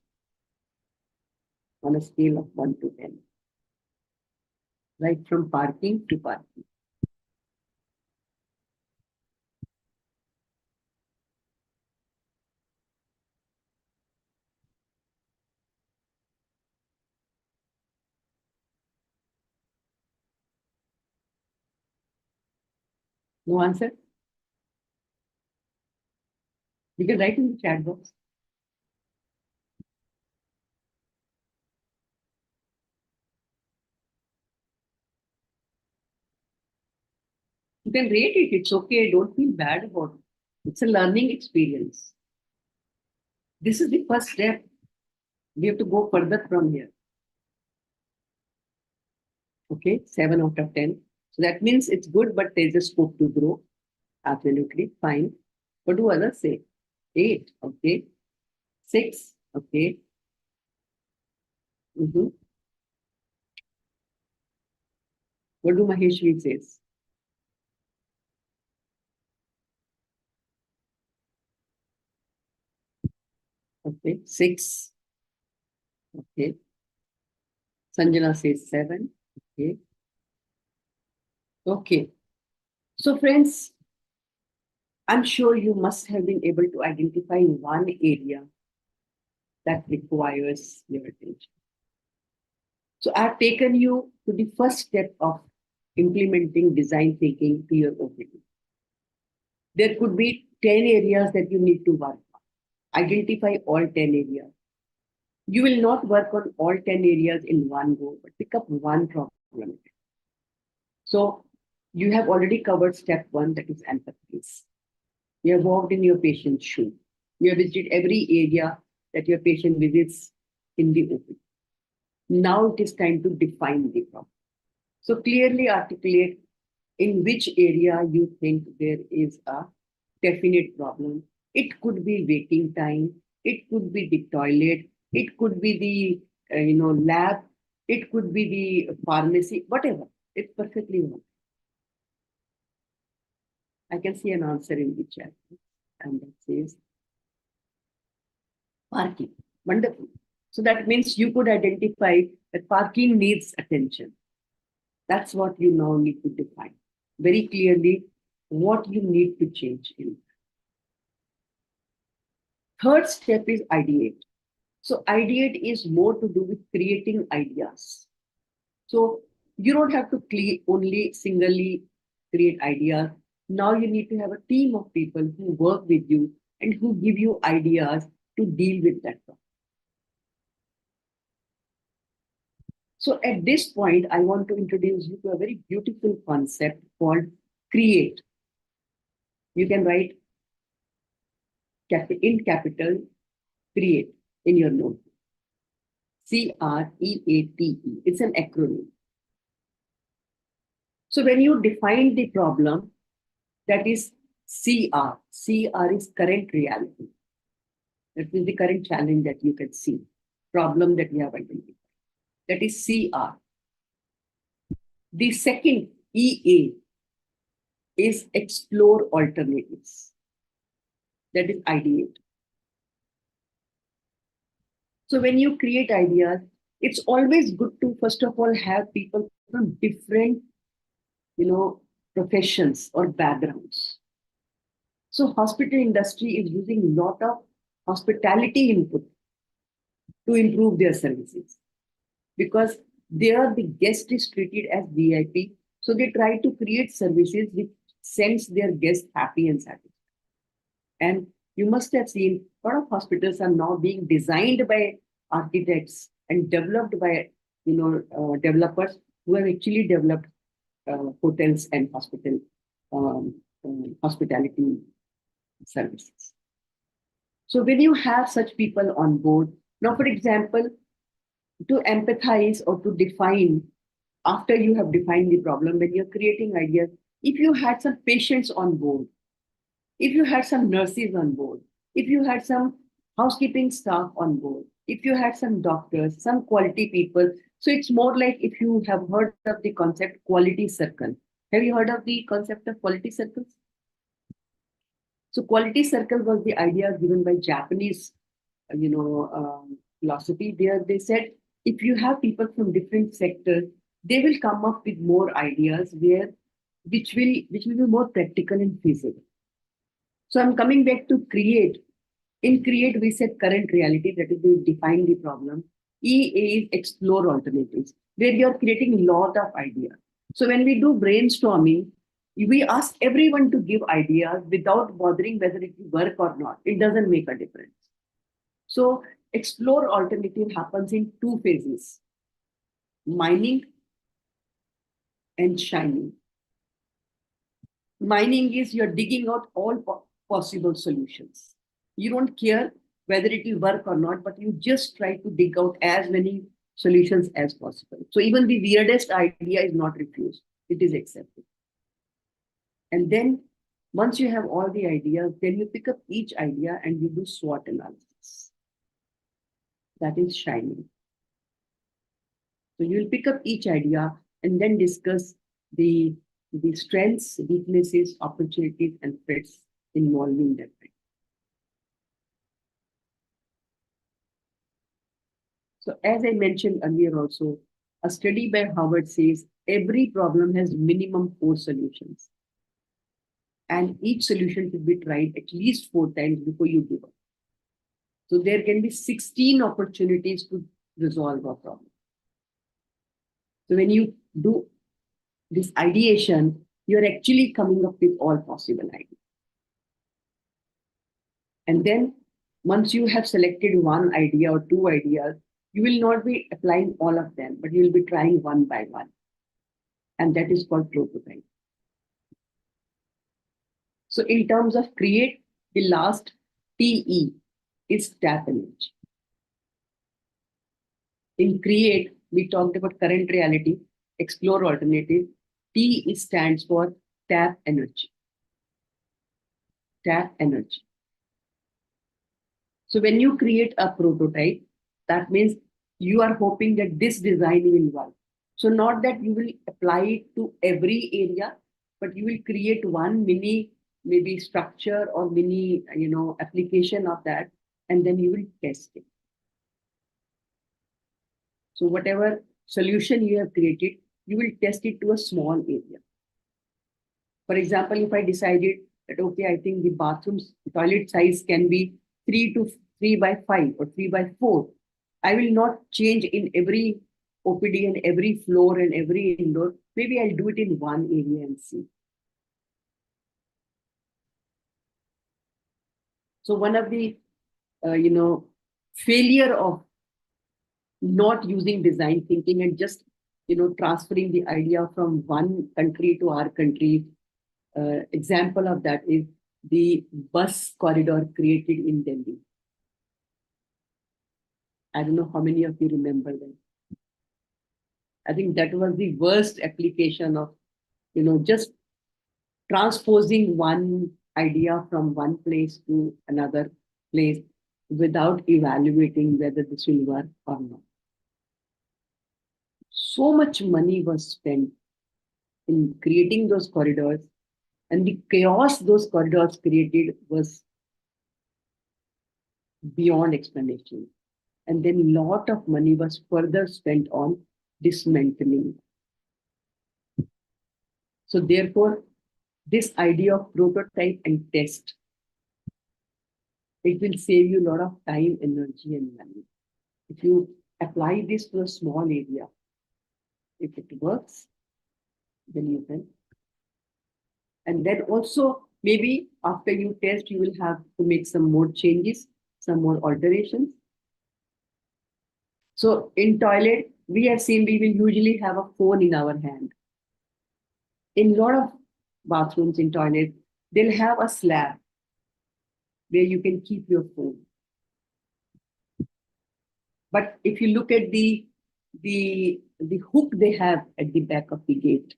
on a scale of 1 to 10? Right from parking to parking. No answer? You can write in the chat box. You can rate it. It's okay. Don't feel bad about it. It's a learning experience. This is the first step. We have to go further from here. Okay, 7 out of 10. So that means it's good, but there's a scope to grow. Absolutely fine. What do others say? 8. Okay. 6. Okay. What do Maheshwari says? Okay. 6. Okay. Sanjana says 7. Okay. Okay. So friends, I'm sure you must have been able to identify one area that requires your attention. So I've taken you to the first step of implementing design thinking to your OPD. There could be 10 areas that you need to work on. Identify all 10 areas. You will not work on all 10 areas in one go, but pick up one problem. So you have already covered step 1, that is empathy. You have walked in your patient's shoe. You have visited every area that your patient visits in the OPD. Now it is time to define the problem. So clearly articulate in which area you think there is a definite problem. It could be waiting time. It could be the toilet. It could be lab, it could be the pharmacy, whatever. It's perfectly fine. I can see an answer in the chat. And that says parking. Wonderful. So that means you could identify that parking needs attention. That's what you now need to define very clearly what you need to change in. Third step is ideate. So ideate is more to do with creating ideas. So you don't have to only singly create ideas. Now you need to have a team of people who work with you and who give you ideas to deal with that problem. So at this point, I want to introduce you to a very beautiful concept called create. You can write in capital create in your notebook. CREATE. It's an acronym. So when you define the problem, that is CR. CR is current reality. That is the current challenge that you can see, problem that we have identified. That is CR. The second EA is explore alternatives. That is ideate. So when you create ideas, it's always good to, first of all, have people from different, professions or backgrounds. So hospital industry is using a lot of hospitality input to improve their services because there the guest is treated as VIP. So they try to create services which sends their guests happy and satisfied. And you must have seen a lot of hospitals are now being designed by architects and developed by developers who have actually developed hotels and hospitality services. So when you have such people on board, now for example, to empathize or to define, after you have defined the problem, when you're creating ideas, if you had some patients on board, if you had some nurses on board, if you had some housekeeping staff on board, if you had some doctors, some quality people. So it's more like if you have heard of the concept quality circle. Have you heard of the concept of quality circles? So quality circle was the idea given by Japanese, philosophy. There they said, if you have people from different sectors, they will come up with more ideas which will be more practical and feasible. So I'm coming back to create. In create, we said current reality, that is, we define the problem. EA is explore alternatives, where you're creating a lot of ideas. So when we do brainstorming, we ask everyone to give ideas without bothering whether it will work or not. It doesn't make a difference. So explore alternative happens in two phases: mining and shining. Mining is you're digging out all possible solutions. You don't care whether it will work or not, but you just try to dig out as many solutions as possible. So even the weirdest idea is not refused, it is accepted. And then once you have all the ideas, then you pick up each idea and you do SWOT analysis. That is shining. So you'll pick up each idea and then discuss the strengths, weaknesses, opportunities, and threats involving them. So as I mentioned earlier also, a study by Harvard says every problem has minimum 4 solutions. And each solution should be tried at least 4 times before you give up. So there can be 16 opportunities to resolve a problem. So when you do this ideation, you're actually coming up with all possible ideas. And then once you have selected one idea or 2 ideas, you will not be applying all of them, but you will be trying one by one. And that is called prototype. So in terms of create, the last TE is tap energy. In create, we talked about current reality, explore alternative. T stands for tap energy. Tap energy. So when you create a prototype, that means you are hoping that this design will work. So not that you will apply it to every area, but you will create one mini maybe structure or mini, application of that, and then you will test it. So whatever solution you have created, you will test it to a small area. For example, if I decided that, okay, I think the bathroom's toilet size can be 3 by 5 or 3 by 4, I will not change in every OPD and every floor and every indoor. Maybe I'll do it in one area and see. So one of the, failure of not using design thinking and just, transferring the idea from one country to our country. Example of that is the bus corridor created in Delhi. I don't know how many of you remember that. I think that was the worst application of, just transposing one idea from one place to another place without evaluating whether this will work or not. So much money was spent in creating those corridors, and the chaos those corridors created was beyond explanation. And then a lot of money was further spent on dismantling. So therefore, this idea of prototype and test, it will save you a lot of time, energy, and money. If you apply this to a small area, if it works, then you can. And then also, maybe after you test, you will have to make some more changes, some more alterations. So in toilet, we have seen we will usually have a phone in our hand. In a lot of bathrooms in toilet, they'll have a slab where you can keep your phone. But if you look at the hook they have at the back of the gate,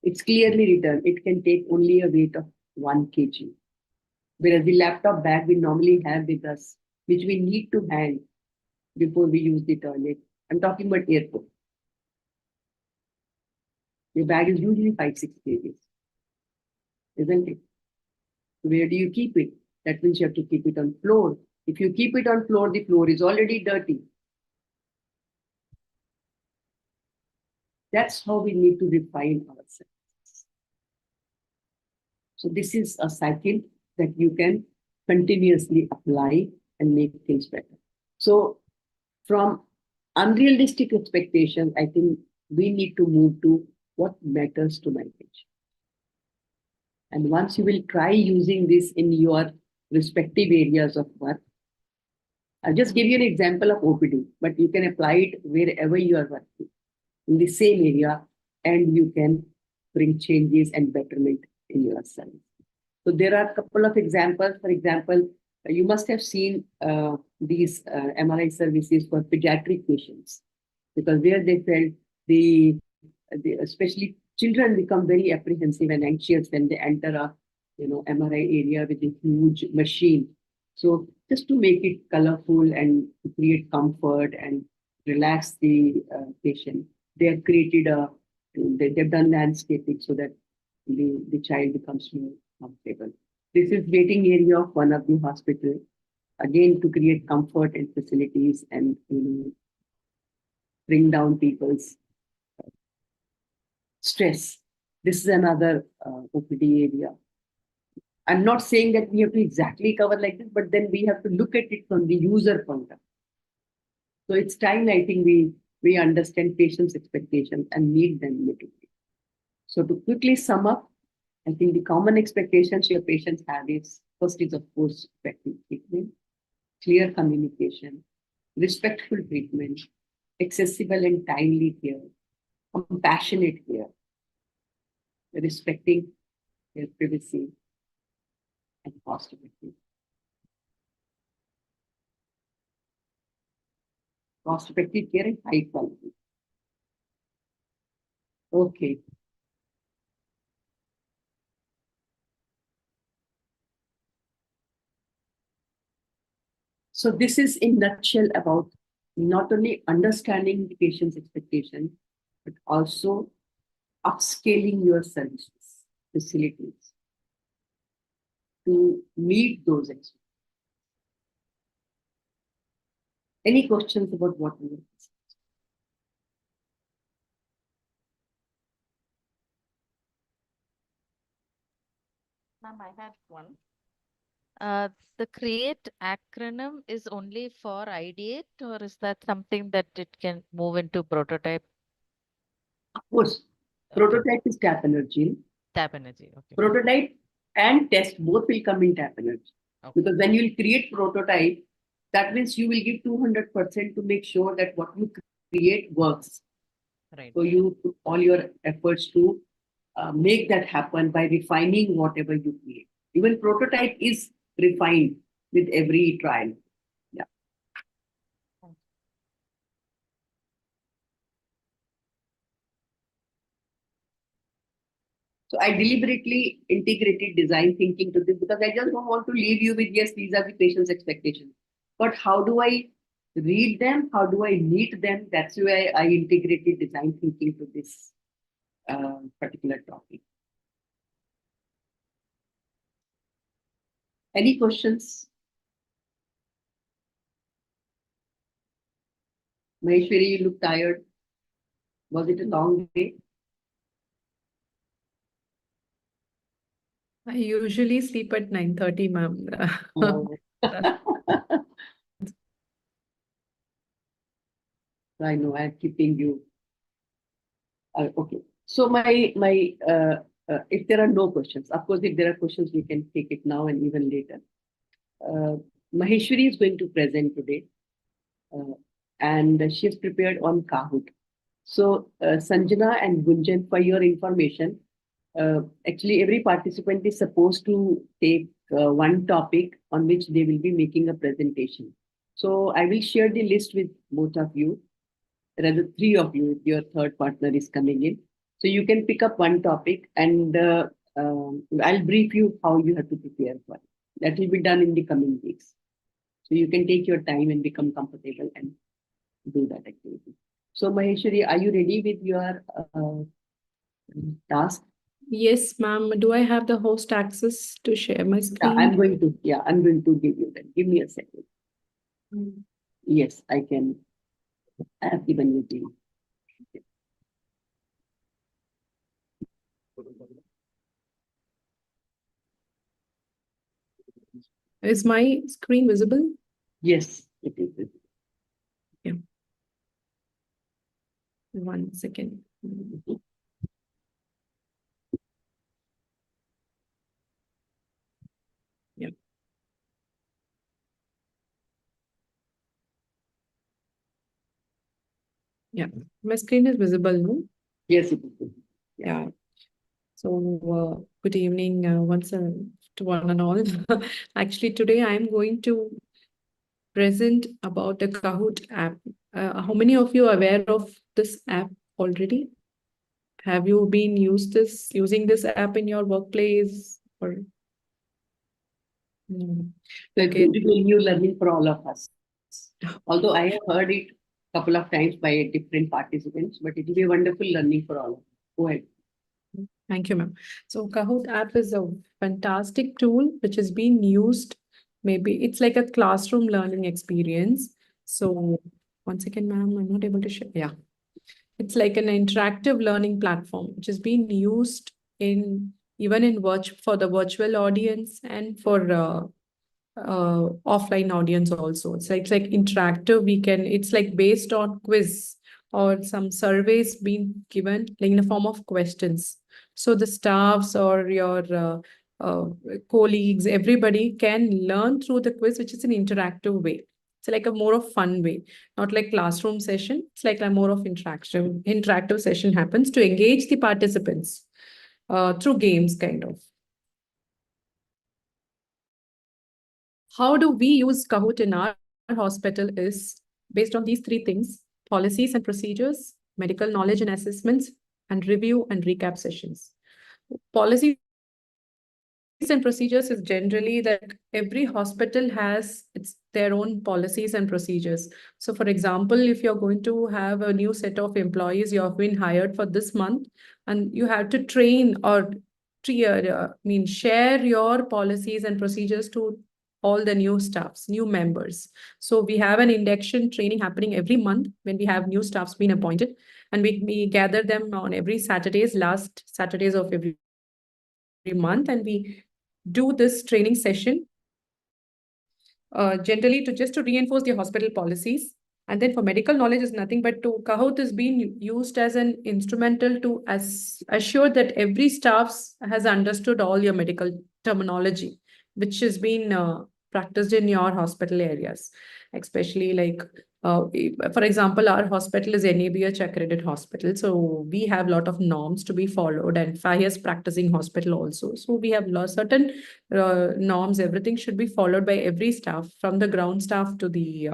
it's clearly written it can take only a weight of 1 kg. Whereas the laptop bag we normally have with us, which we need to hand before we use the toilet. I'm talking about airport. Your bag is usually 5-6 kg, isn't it? Where do you keep it? That means you have to keep it on floor. If you keep it on floor, the floor is already dirty. That's how we need to refine ourselves. So this is a cycle that you can continuously apply and make things better. So from unrealistic expectations, I think we need to move to what matters to my patient. And once you will try using this in your respective areas of work, I'll just give you an example of OPD, but you can apply it wherever you are working in the same area, and you can bring changes and betterment in yourself. So there are a couple of examples. For example, you must have seen these MRI services for pediatric patients, because where they felt especially children become very apprehensive and anxious when they enter a MRI area with a huge machine. So just to make it colorful and to create comfort and relax the patient, they have created they've done landscaping so that the child becomes more comfortable. This is waiting area of one of the hospital, again to create comfort and facilities and bring down people's stress. This is another OPD area. I'm not saying that we have to exactly cover like this, but then we have to look at it from the user point of view. So it's time, I think, we understand patients' expectations and meet them mitigate. So to quickly sum up, I think the common expectations your patients have is, first is of course effective treatment, clear communication, respectful treatment, accessible and timely care, compassionate care, respecting their privacy, and cost effective. Cost effective care and high quality. Okay. So this is in nutshell about not only understanding the patient's expectation, but also upscaling your services, facilities to meet those expectations. Any questions about what we are discussing? Ma'am, I had one. The CREATE acronym is only for ideate, or is that something that it can move into prototype? Of course, Okay. prototype is tap energy. Tap energy. Okay. Prototype and test both will come in tap energy. Okay. Because when you will create prototype, that means you will give 200% to make sure that what you create works. Right. So you put all your efforts to make that happen by refining whatever you create. Even prototype is refined with every trial. Yeah. So I deliberately integrated design thinking to this because I just don't want to leave you with, yes, these are the patient's expectations. But how do I read them? How do I meet them? That's why I integrated design thinking to this particular topic. Any questions? Maheshwari, you look tired. Was it a long day? I usually sleep at 9:30, ma'am. Oh. I know I'm keeping you. Okay. So if there are no questions, of course, if there are questions, we can take it now and even later. Maheshwari is going to present today, and she has prepared on Kahoot. So, Sanjana and Gunjan, for your information, actually every participant is supposed to take one topic on which they will be making a presentation. So, I will share the list with both of you, rather three of you, if your third partner is coming in. So, you can pick up one topic, and I'll brief you how you have to prepare for it. That will be done in the coming weeks. So, you can take your time and become comfortable and do that activity. So, Maheshwari, are you ready with your task? Yes, ma'am. Do I have the host access to share my Yeah, screen? I'm going to give you that. Give me a second. Yes, I can. I have given you the. Is my screen visible? Yes, it is. Yeah. 1 second. Yeah. Yeah. My screen is visible, no? Yes, it is. Yeah. So, good evening to one and all. Actually, today I'm going to present about the Kahoot app. How many of you are aware of this app already? Have you been using this app in your workplace or? No. So it's Okay. going to be a new learning for all of us. Although I have heard it a couple of times by different participants, but it will be a wonderful learning for all of us. Go ahead. Thank you, ma'am. So Kahoot app is a fantastic tool which is being used. Maybe it's like a classroom learning experience. So 1 second, ma'am, I'm not able to share. Yeah. It's like an interactive learning platform which is being used even in for the virtual audience and for offline audience also. It's like interactive. It's like based on quiz or some surveys being given like in the form of questions. So the staffs or your colleagues, everybody can learn through the quiz, which is an interactive way. It's like a more of fun way, not like classroom session. It's like a more of interactive session happens to engage the participants through games kind of. How do we use Kahoot in our hospital is based on these three things: policies and procedures, medical knowledge and assessments, and review and recap sessions. Policies and procedures is generally that every hospital has its their own policies and procedures. So for example, if you're going to have a new set of employees, you have been hired for this month, and you have to train or share your policies and procedures to all the new staffs, new members. So we have an induction training happening every month when we have new staffs being appointed, and we gather them on every Saturdays, last Saturdays of every month, and we do this training session generally to just to reinforce the hospital policies. And then for medical knowledge is nothing but to Kahoot is being used as an instrumental to assure that every staff has understood all your medical terminology, which has been practiced in your hospital areas, especially like for example, our hospital is NABH accredited hospital. So we have a lot of norms to be followed, and 5 years practicing hospital also. So we have certain norms, everything should be followed by every staff from the ground staff to the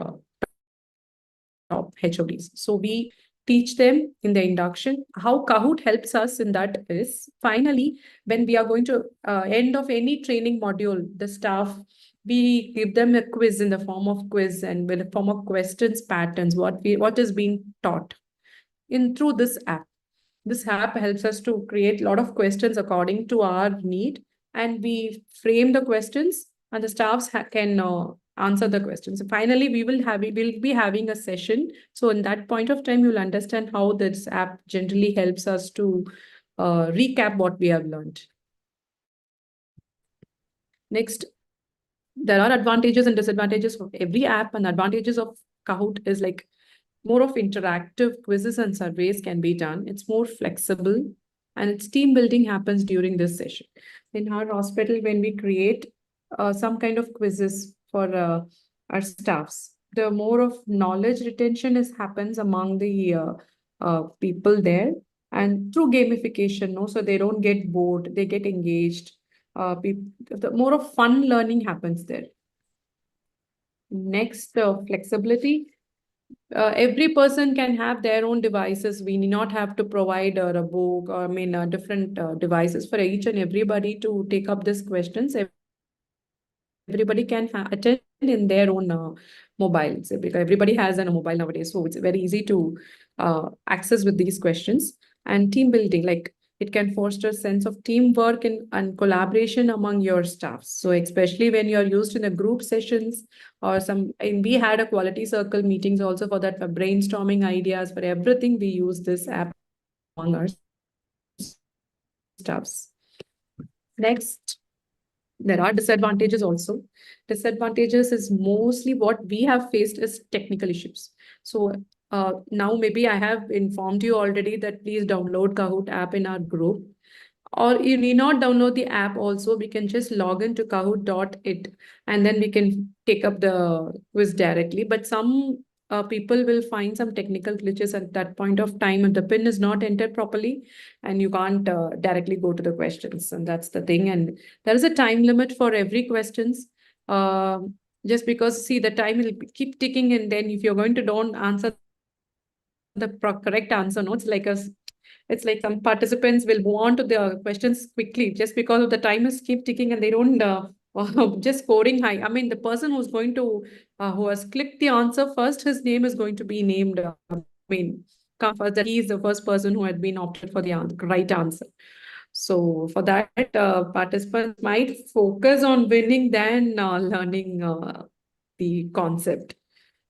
top HODs. So we teach them in the induction. How Kahoot helps us in that is finally, when we are going to end of any training module, the staff, we give them a quiz in the form of quiz and in the form of questions, patterns, what is being taught in through this app. This app helps us to create a lot of questions according to our need, and we frame the questions, and the staffs can answer the questions. Finally, we will be having a session. So in that point of time, you'll understand how this app generally helps us to recap what we have learned. Next, there are advantages and disadvantages of every app, and the advantages of Kahoot is like more of interactive quizzes and surveys can be done. It's more flexible, and its team building happens during this session. In our hospital, when we create some kind of quizzes for our staffs, the more of knowledge retention happens among the people there, and through gamification, no, so they don't get bored, they get engaged. The more of fun learning happens there. Next, flexibility. Every person can have their own devices. We need not have to provide a book or different devices for each and everybody to take up these questions. Everybody can attend in their own mobiles, because everybody has a mobile nowadays. So it's very easy to access with these questions. And team building, like it can foster a sense of teamwork and collaboration among your staff. So especially when you're used in the group sessions or and we had a quality circle meetings also for that, for brainstorming ideas, for everything, we use this app among our staffs. Next, there are disadvantages also. Disadvantages is mostly what we have faced is technical issues. So now maybe I have informed you already that please download Kahoot app in our group. Or you need not download the app also. We can just log into kahoot.it, and then we can take up the quiz directly. But some people will find some technical glitches at that point of time, and the pin is not entered properly, and you can't directly go to the questions. And that's the thing. And there is a time limit for every questions. Just because, see, the time will keep ticking, and then if you're going to don't answer the correct answer, no, it's like some participants will move on to the questions quickly just because of the time is keep ticking, and they don't just scoring high. I mean, the person who's going to who has clicked the answer first, his name is going to be named. Come first, that he is the first person who had been opted for the right answer. So for that, participants might focus on winning than learning the concept.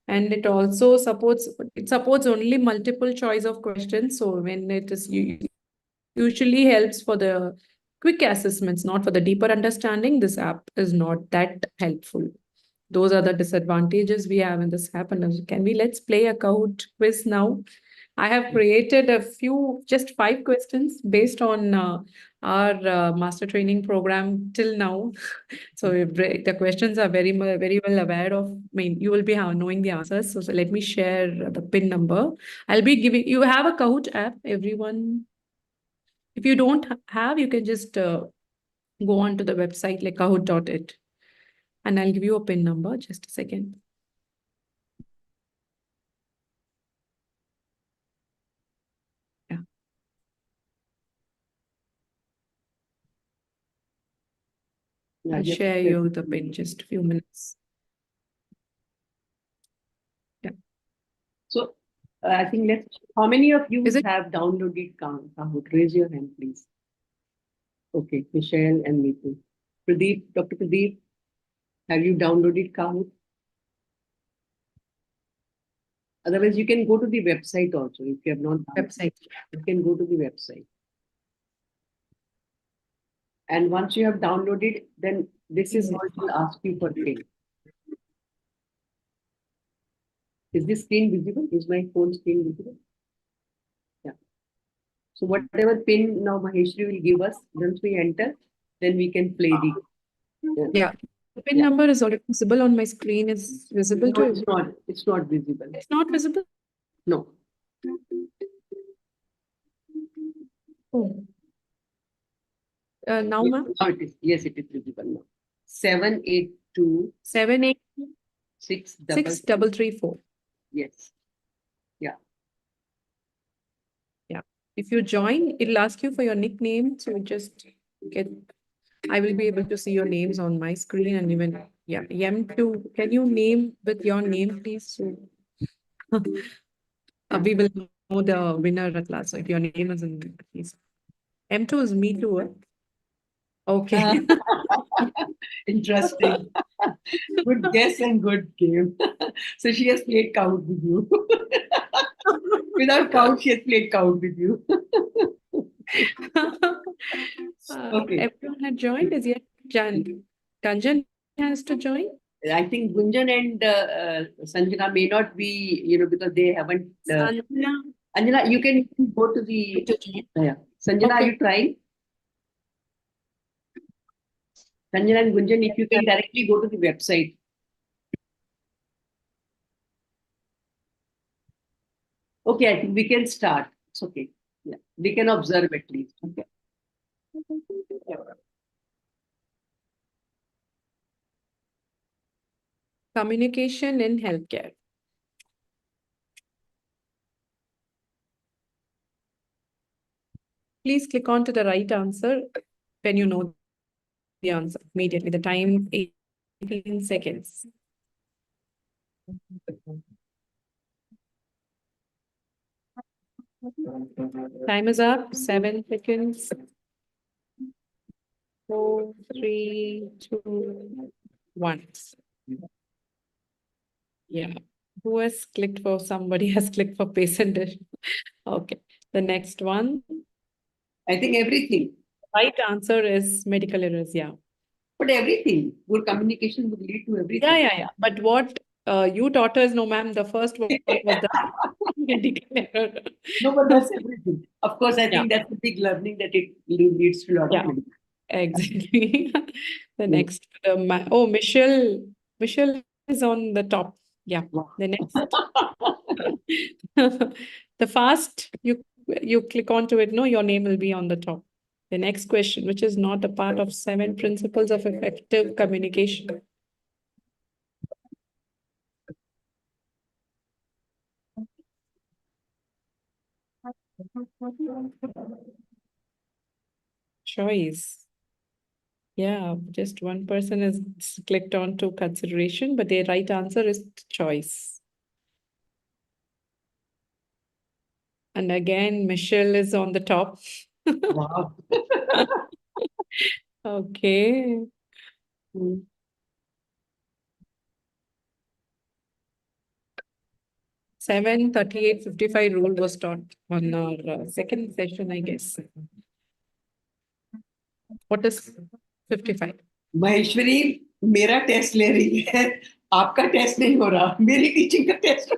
And it also supports only multiple choice of questions. So when it is usually helps for the quick assessments, not for the deeper understanding, this app is not that helpful. Those are the disadvantages we have in this app. And let's play a Kahoot quiz now. I have created a few, just 5 questions based on our master training program till now. So the questions are very well aware of. You will be knowing the answers. So let me share the PIN number. I'll be giving you have a Kahoot app, everyone. If you don't have, you can just go on to the website like kahoot.it, and I'll give you a PIN number. Just a second. I'll share you the PIN just a few minutes. So I think let's. How many of you Is it have downloaded Kahoot? Raise your hand, please. Okay, Michelle and Neetu. Pradeep, Dr. Pradeep, have you downloaded Kahoot? Otherwise, you can go to the website also. If you have not downloaded, website? you can go to the website. And once you have downloaded, then this is what will ask you for pin. Is this screen visible? Is my phone screen visible? Yeah. So whatever pin now Maheshri will give us, once we enter, then we can play the. Yeah. The PIN Yeah. number is already visible on my screen. Is visible No, to it's you? not. It's not visible. It's not visible. No. Oh. Now, Yes, ma'am, now it is. Yes, it is visible now. 782 786 6 634. Yes. Yeah. Yeah. If you join, it'll ask you for your nickname. So just get. I will be able to see your names on my screen and even yeah. M2. Can you name with your name, please? So we will know the winner at last. So if your name is in at least M2 is me too. Okay. Interesting. Good guess and good game. So she has played count with you. Without count, she has played count with you. Okay. Everyone had joined. Is yet Jan? Kanjan has to join. I think Gunjan and Sanjana may not be, because they haven't. Sanjana Anjana, you can go to the. to join. Yeah. Sanjana, are Okay. you trying? Sanjana and Gunjan, if you can directly go to the website. Okay, I think we can start. It's okay. Yeah. We can observe at least. Okay. Communication in healthcare. Please click on to the right answer when you know the answer immediately. The time 18 seconds. Time is up. 7 seconds. 4, 3, 2, 1. Yeah. Who has clicked for somebody has clicked for patient? Okay. The next one. I think everything. Right answer is medical errors. Yeah. But everything. Good communication would lead to everything. Yeah. But what you taught us, no, ma'am, the first one was the medical error. No, but that's everything. Of course, I Yeah. think that's a big learning that it leads to a lot Yeah. of medical. Exactly. The Mm. next, oh, Michelle is on the top. Yeah. Wow. The next, the fast you click onto it, no, your name will be on the top. The next question, which is not a part of 7 principles of effective communication. Choice. Yeah, just one person has clicked on to consideration, but the right answer is choice. And again, Michelle is on the top. Wow. Okay. Mm. 7:38:55 rule was taught on our second session, I guess. What is 55? Maheshwari मेरा test ले रही है आपका test नहीं हो रहा मेरी teaching का टेस्ट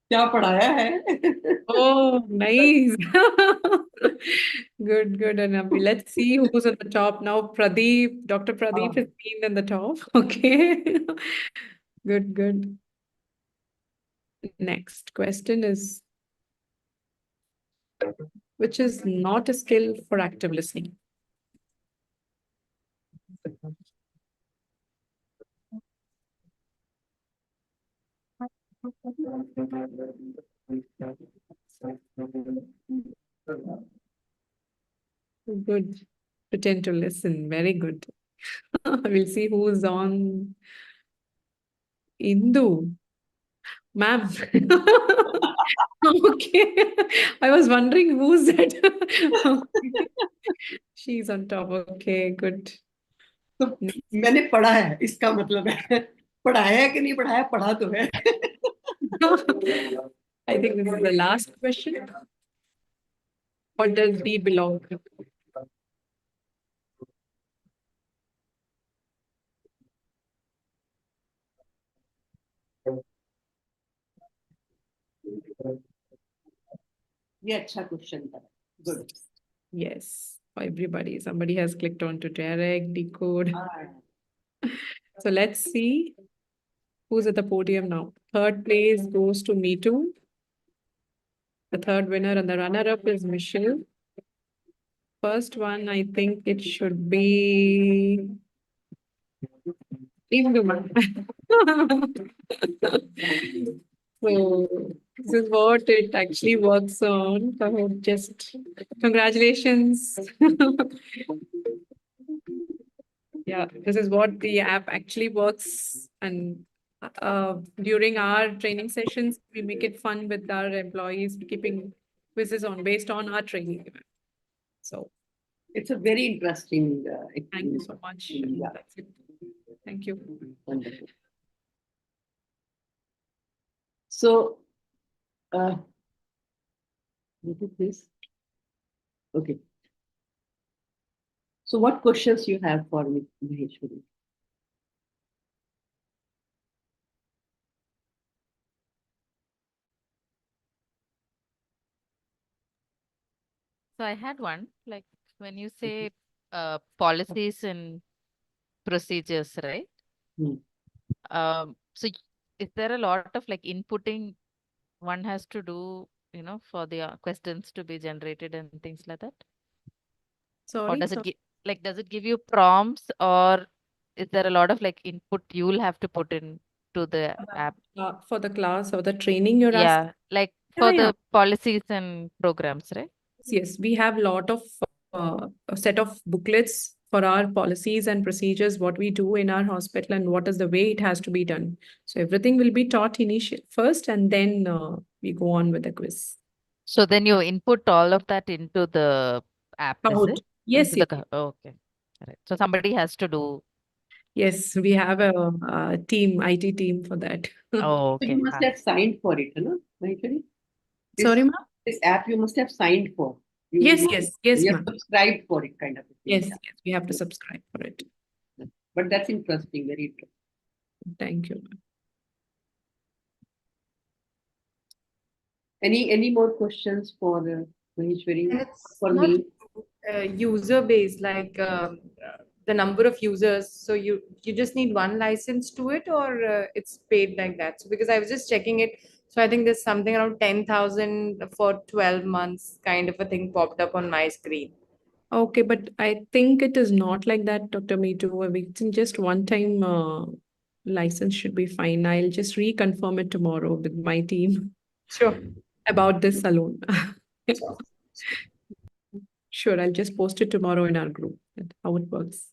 क्या पढ़ाया है Oh, nice. Good, enough. Let's see who's at the top now. Pradeep, Dr. Pradeep is seen in the top. Okay. Good. Next question is, which is not a skill for active listening? Good. Pretend to listen. Very good. We'll see who's on. Indu. Ma'am. Okay. I was wondering who's that. Okay. She's on top. Okay, good. तो मैंने पढ़ा है, इसका मतलब है पढ़ाया है कि नहीं पढ़ाया, पढ़ा तो है. I think this is the last question. What does B belong to? ये अच्छा क्वेश्चन था. Good. Yes, for everybody. Somebody has clicked on to direct, decode. हाँ. So let's see who's at the podium now. Third place goes to Me Too. The third winner and the runner-up is Michelle. First one, I think it should be Indu. So this is what it actually works on. So just congratulations. Yeah, this is what the app actually works. And during our training sessions, we make it fun with our employees, keeping quizzes on based on our training. So It's a very interesting. thank you so much. Yeah. That's it. Thank you. Wonderful. So, what is this? Okay. So, what questions you have for me, Maheshwari? So I had one, like when you say policies and procedures, right? Hmm. So is there a lot of like inputting one has to do, for the questions to be generated and things like that? Or Sorry. does it does it give you prompts, or is there a lot of like input you'll have to put in to the app? For the class or the training you're asking? Yeah, like Yeah, for yeah. the policies and programs, right? Yes, we have a lot of a set of booklets for our policies and procedures, what we do in our hospital and what is the way it has to be done. So everything will be taught initial first, and then we go on with the quiz. So then you input all of that into the app, is Out. it? Yes, Into yes, the okay. All right. So somebody has to do. yes. We have a team, IT team for that. Oh, So, you okay. must have signed for it, no, Maheshwari? Sorry, This, ma'am? this app you must have signed for. Yes, yes, You have ma'am. subscribed for it, kind of a thing. Yes, yes. We have to subscribe for it. But that's interesting, very interesting. Thank you. Any more questions for Maheshwari? And it's For not me? user based, like the number of users. So you just need one license to it, or it's paid like that. So because I was just checking it, so I think there's something around 10,000 for 12 months kind of a thing popped up on my screen. Okay, but I think it is not like that, Dr. Meetu. We can just one time license should be fine. I'll just reconfirm it tomorrow with my team Sure. about this alone. Sure. Sure, I'll just post it tomorrow in our group, how it works.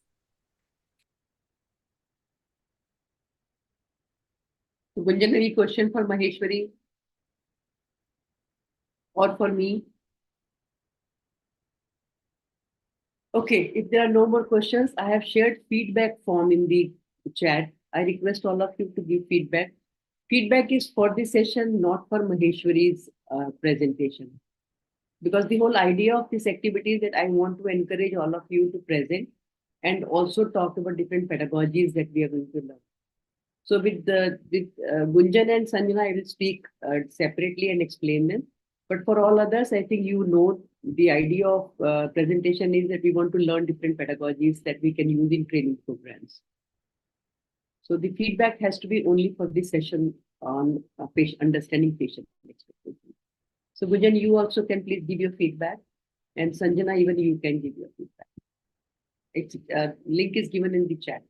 Gunjan, any question for Maheshwari? Or for me? Okay, if there are no more questions, I have shared feedback form in the chat. I request all of you to give feedback. Feedback is for the session, not for Maheshwari's presentation. Because the whole idea of this activity is that I want to encourage all of you to present and also talk about different pedagogies that we are going to learn. So with Gunjan and Sanjana, I will speak separately and explain them. But for all others, I think you know the idea of presentation is that we want to learn different pedagogies that we can use in training programs. So the feedback has to be only for this session on understanding patient expectations. So Gunjan, you also can please give your feedback, and Sanjana, even you can give your feedback. It's link is given in the chat.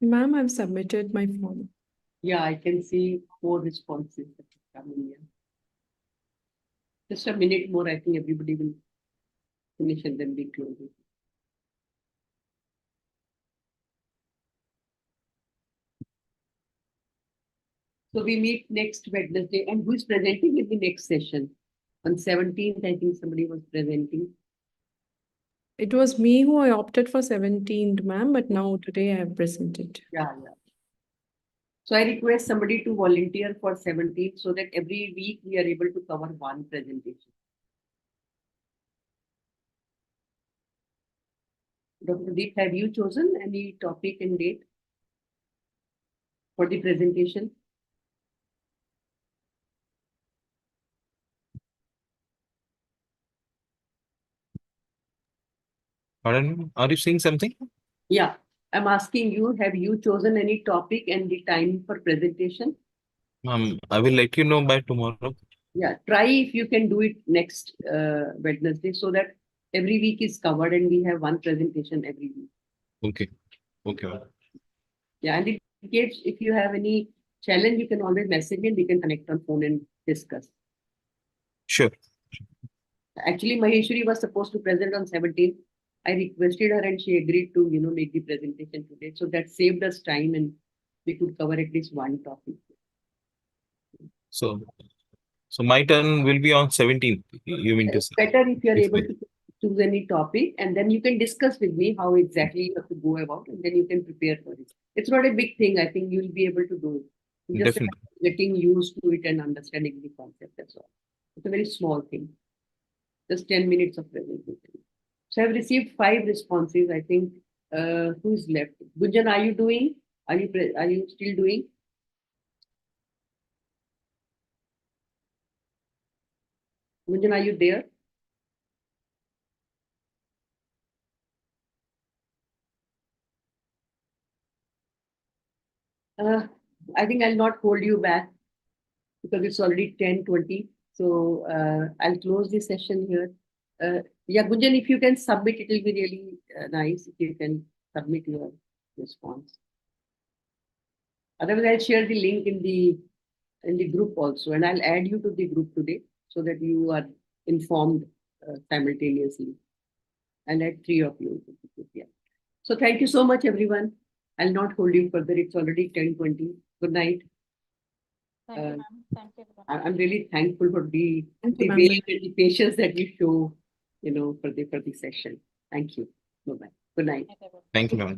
Ma'am, I've submitted my form. Yeah, I can see 4 responses that are coming in. Just a minute more, I think everybody will finish and then we close it. So we meet next Wednesday. And who is presenting in the next session? On 17th, I think somebody was presenting. It was me who I opted for 17th, ma'am, but now today I have presented. Yeah. So I request somebody to volunteer for 17th so that every week we are able to cover one presentation. Dr. Deep, have you chosen any topic and date for the presentation? Pardon me? Are you saying something? Yeah, I'm asking you, have you chosen any topic and the time for presentation? I will let you know by tomorrow. Yeah, try if you can do it next Wednesday so that every week is covered and we have one presentation every week. Okay. Okay. Ma'am. Yeah, and in case if you have any challenge, you can always message me and we can connect on phone and discuss. Sure. Actually, Maheshwari was supposed to present on 17th. I requested her and she agreed to, make the presentation today. So that saved us time and we could cover at least one topic. So my turn will be on 17th. You mean to It's say? better if you're If able I- to choose any topic and then you can discuss with me how exactly you have to go about and then you can prepare for it. It's not a big thing. I think you'll be able to do it. You just Definitely. getting used to it and understanding the concept. That's all. It's a very small thing. Just 10 minutes of presentation. So I've received 5 responses. I think who's left? Gunjan, are you doing? Are you still doing? Gunjan, are you there? I think I'll not hold you back because it's already 10:20. So I'll close the session here. Yeah, Gunjan, if you can submit, it will be really nice if you can submit your response. Otherwise, I'll share the link in the group also, and I'll add you to the group today so that you are informed simultaneously. I'll add 3 of you. Yeah. So thank you so much, everyone. I'll not hold you further. It's already 10:20. Good night. Thank you, ma'am. Thank you, everyone. I'm really thankful for the Thank you, ma'am. wait and the patience that you show, for the session. Thank you. Bye-bye. Good night. Thank you, everyone. Thank you, ma'am.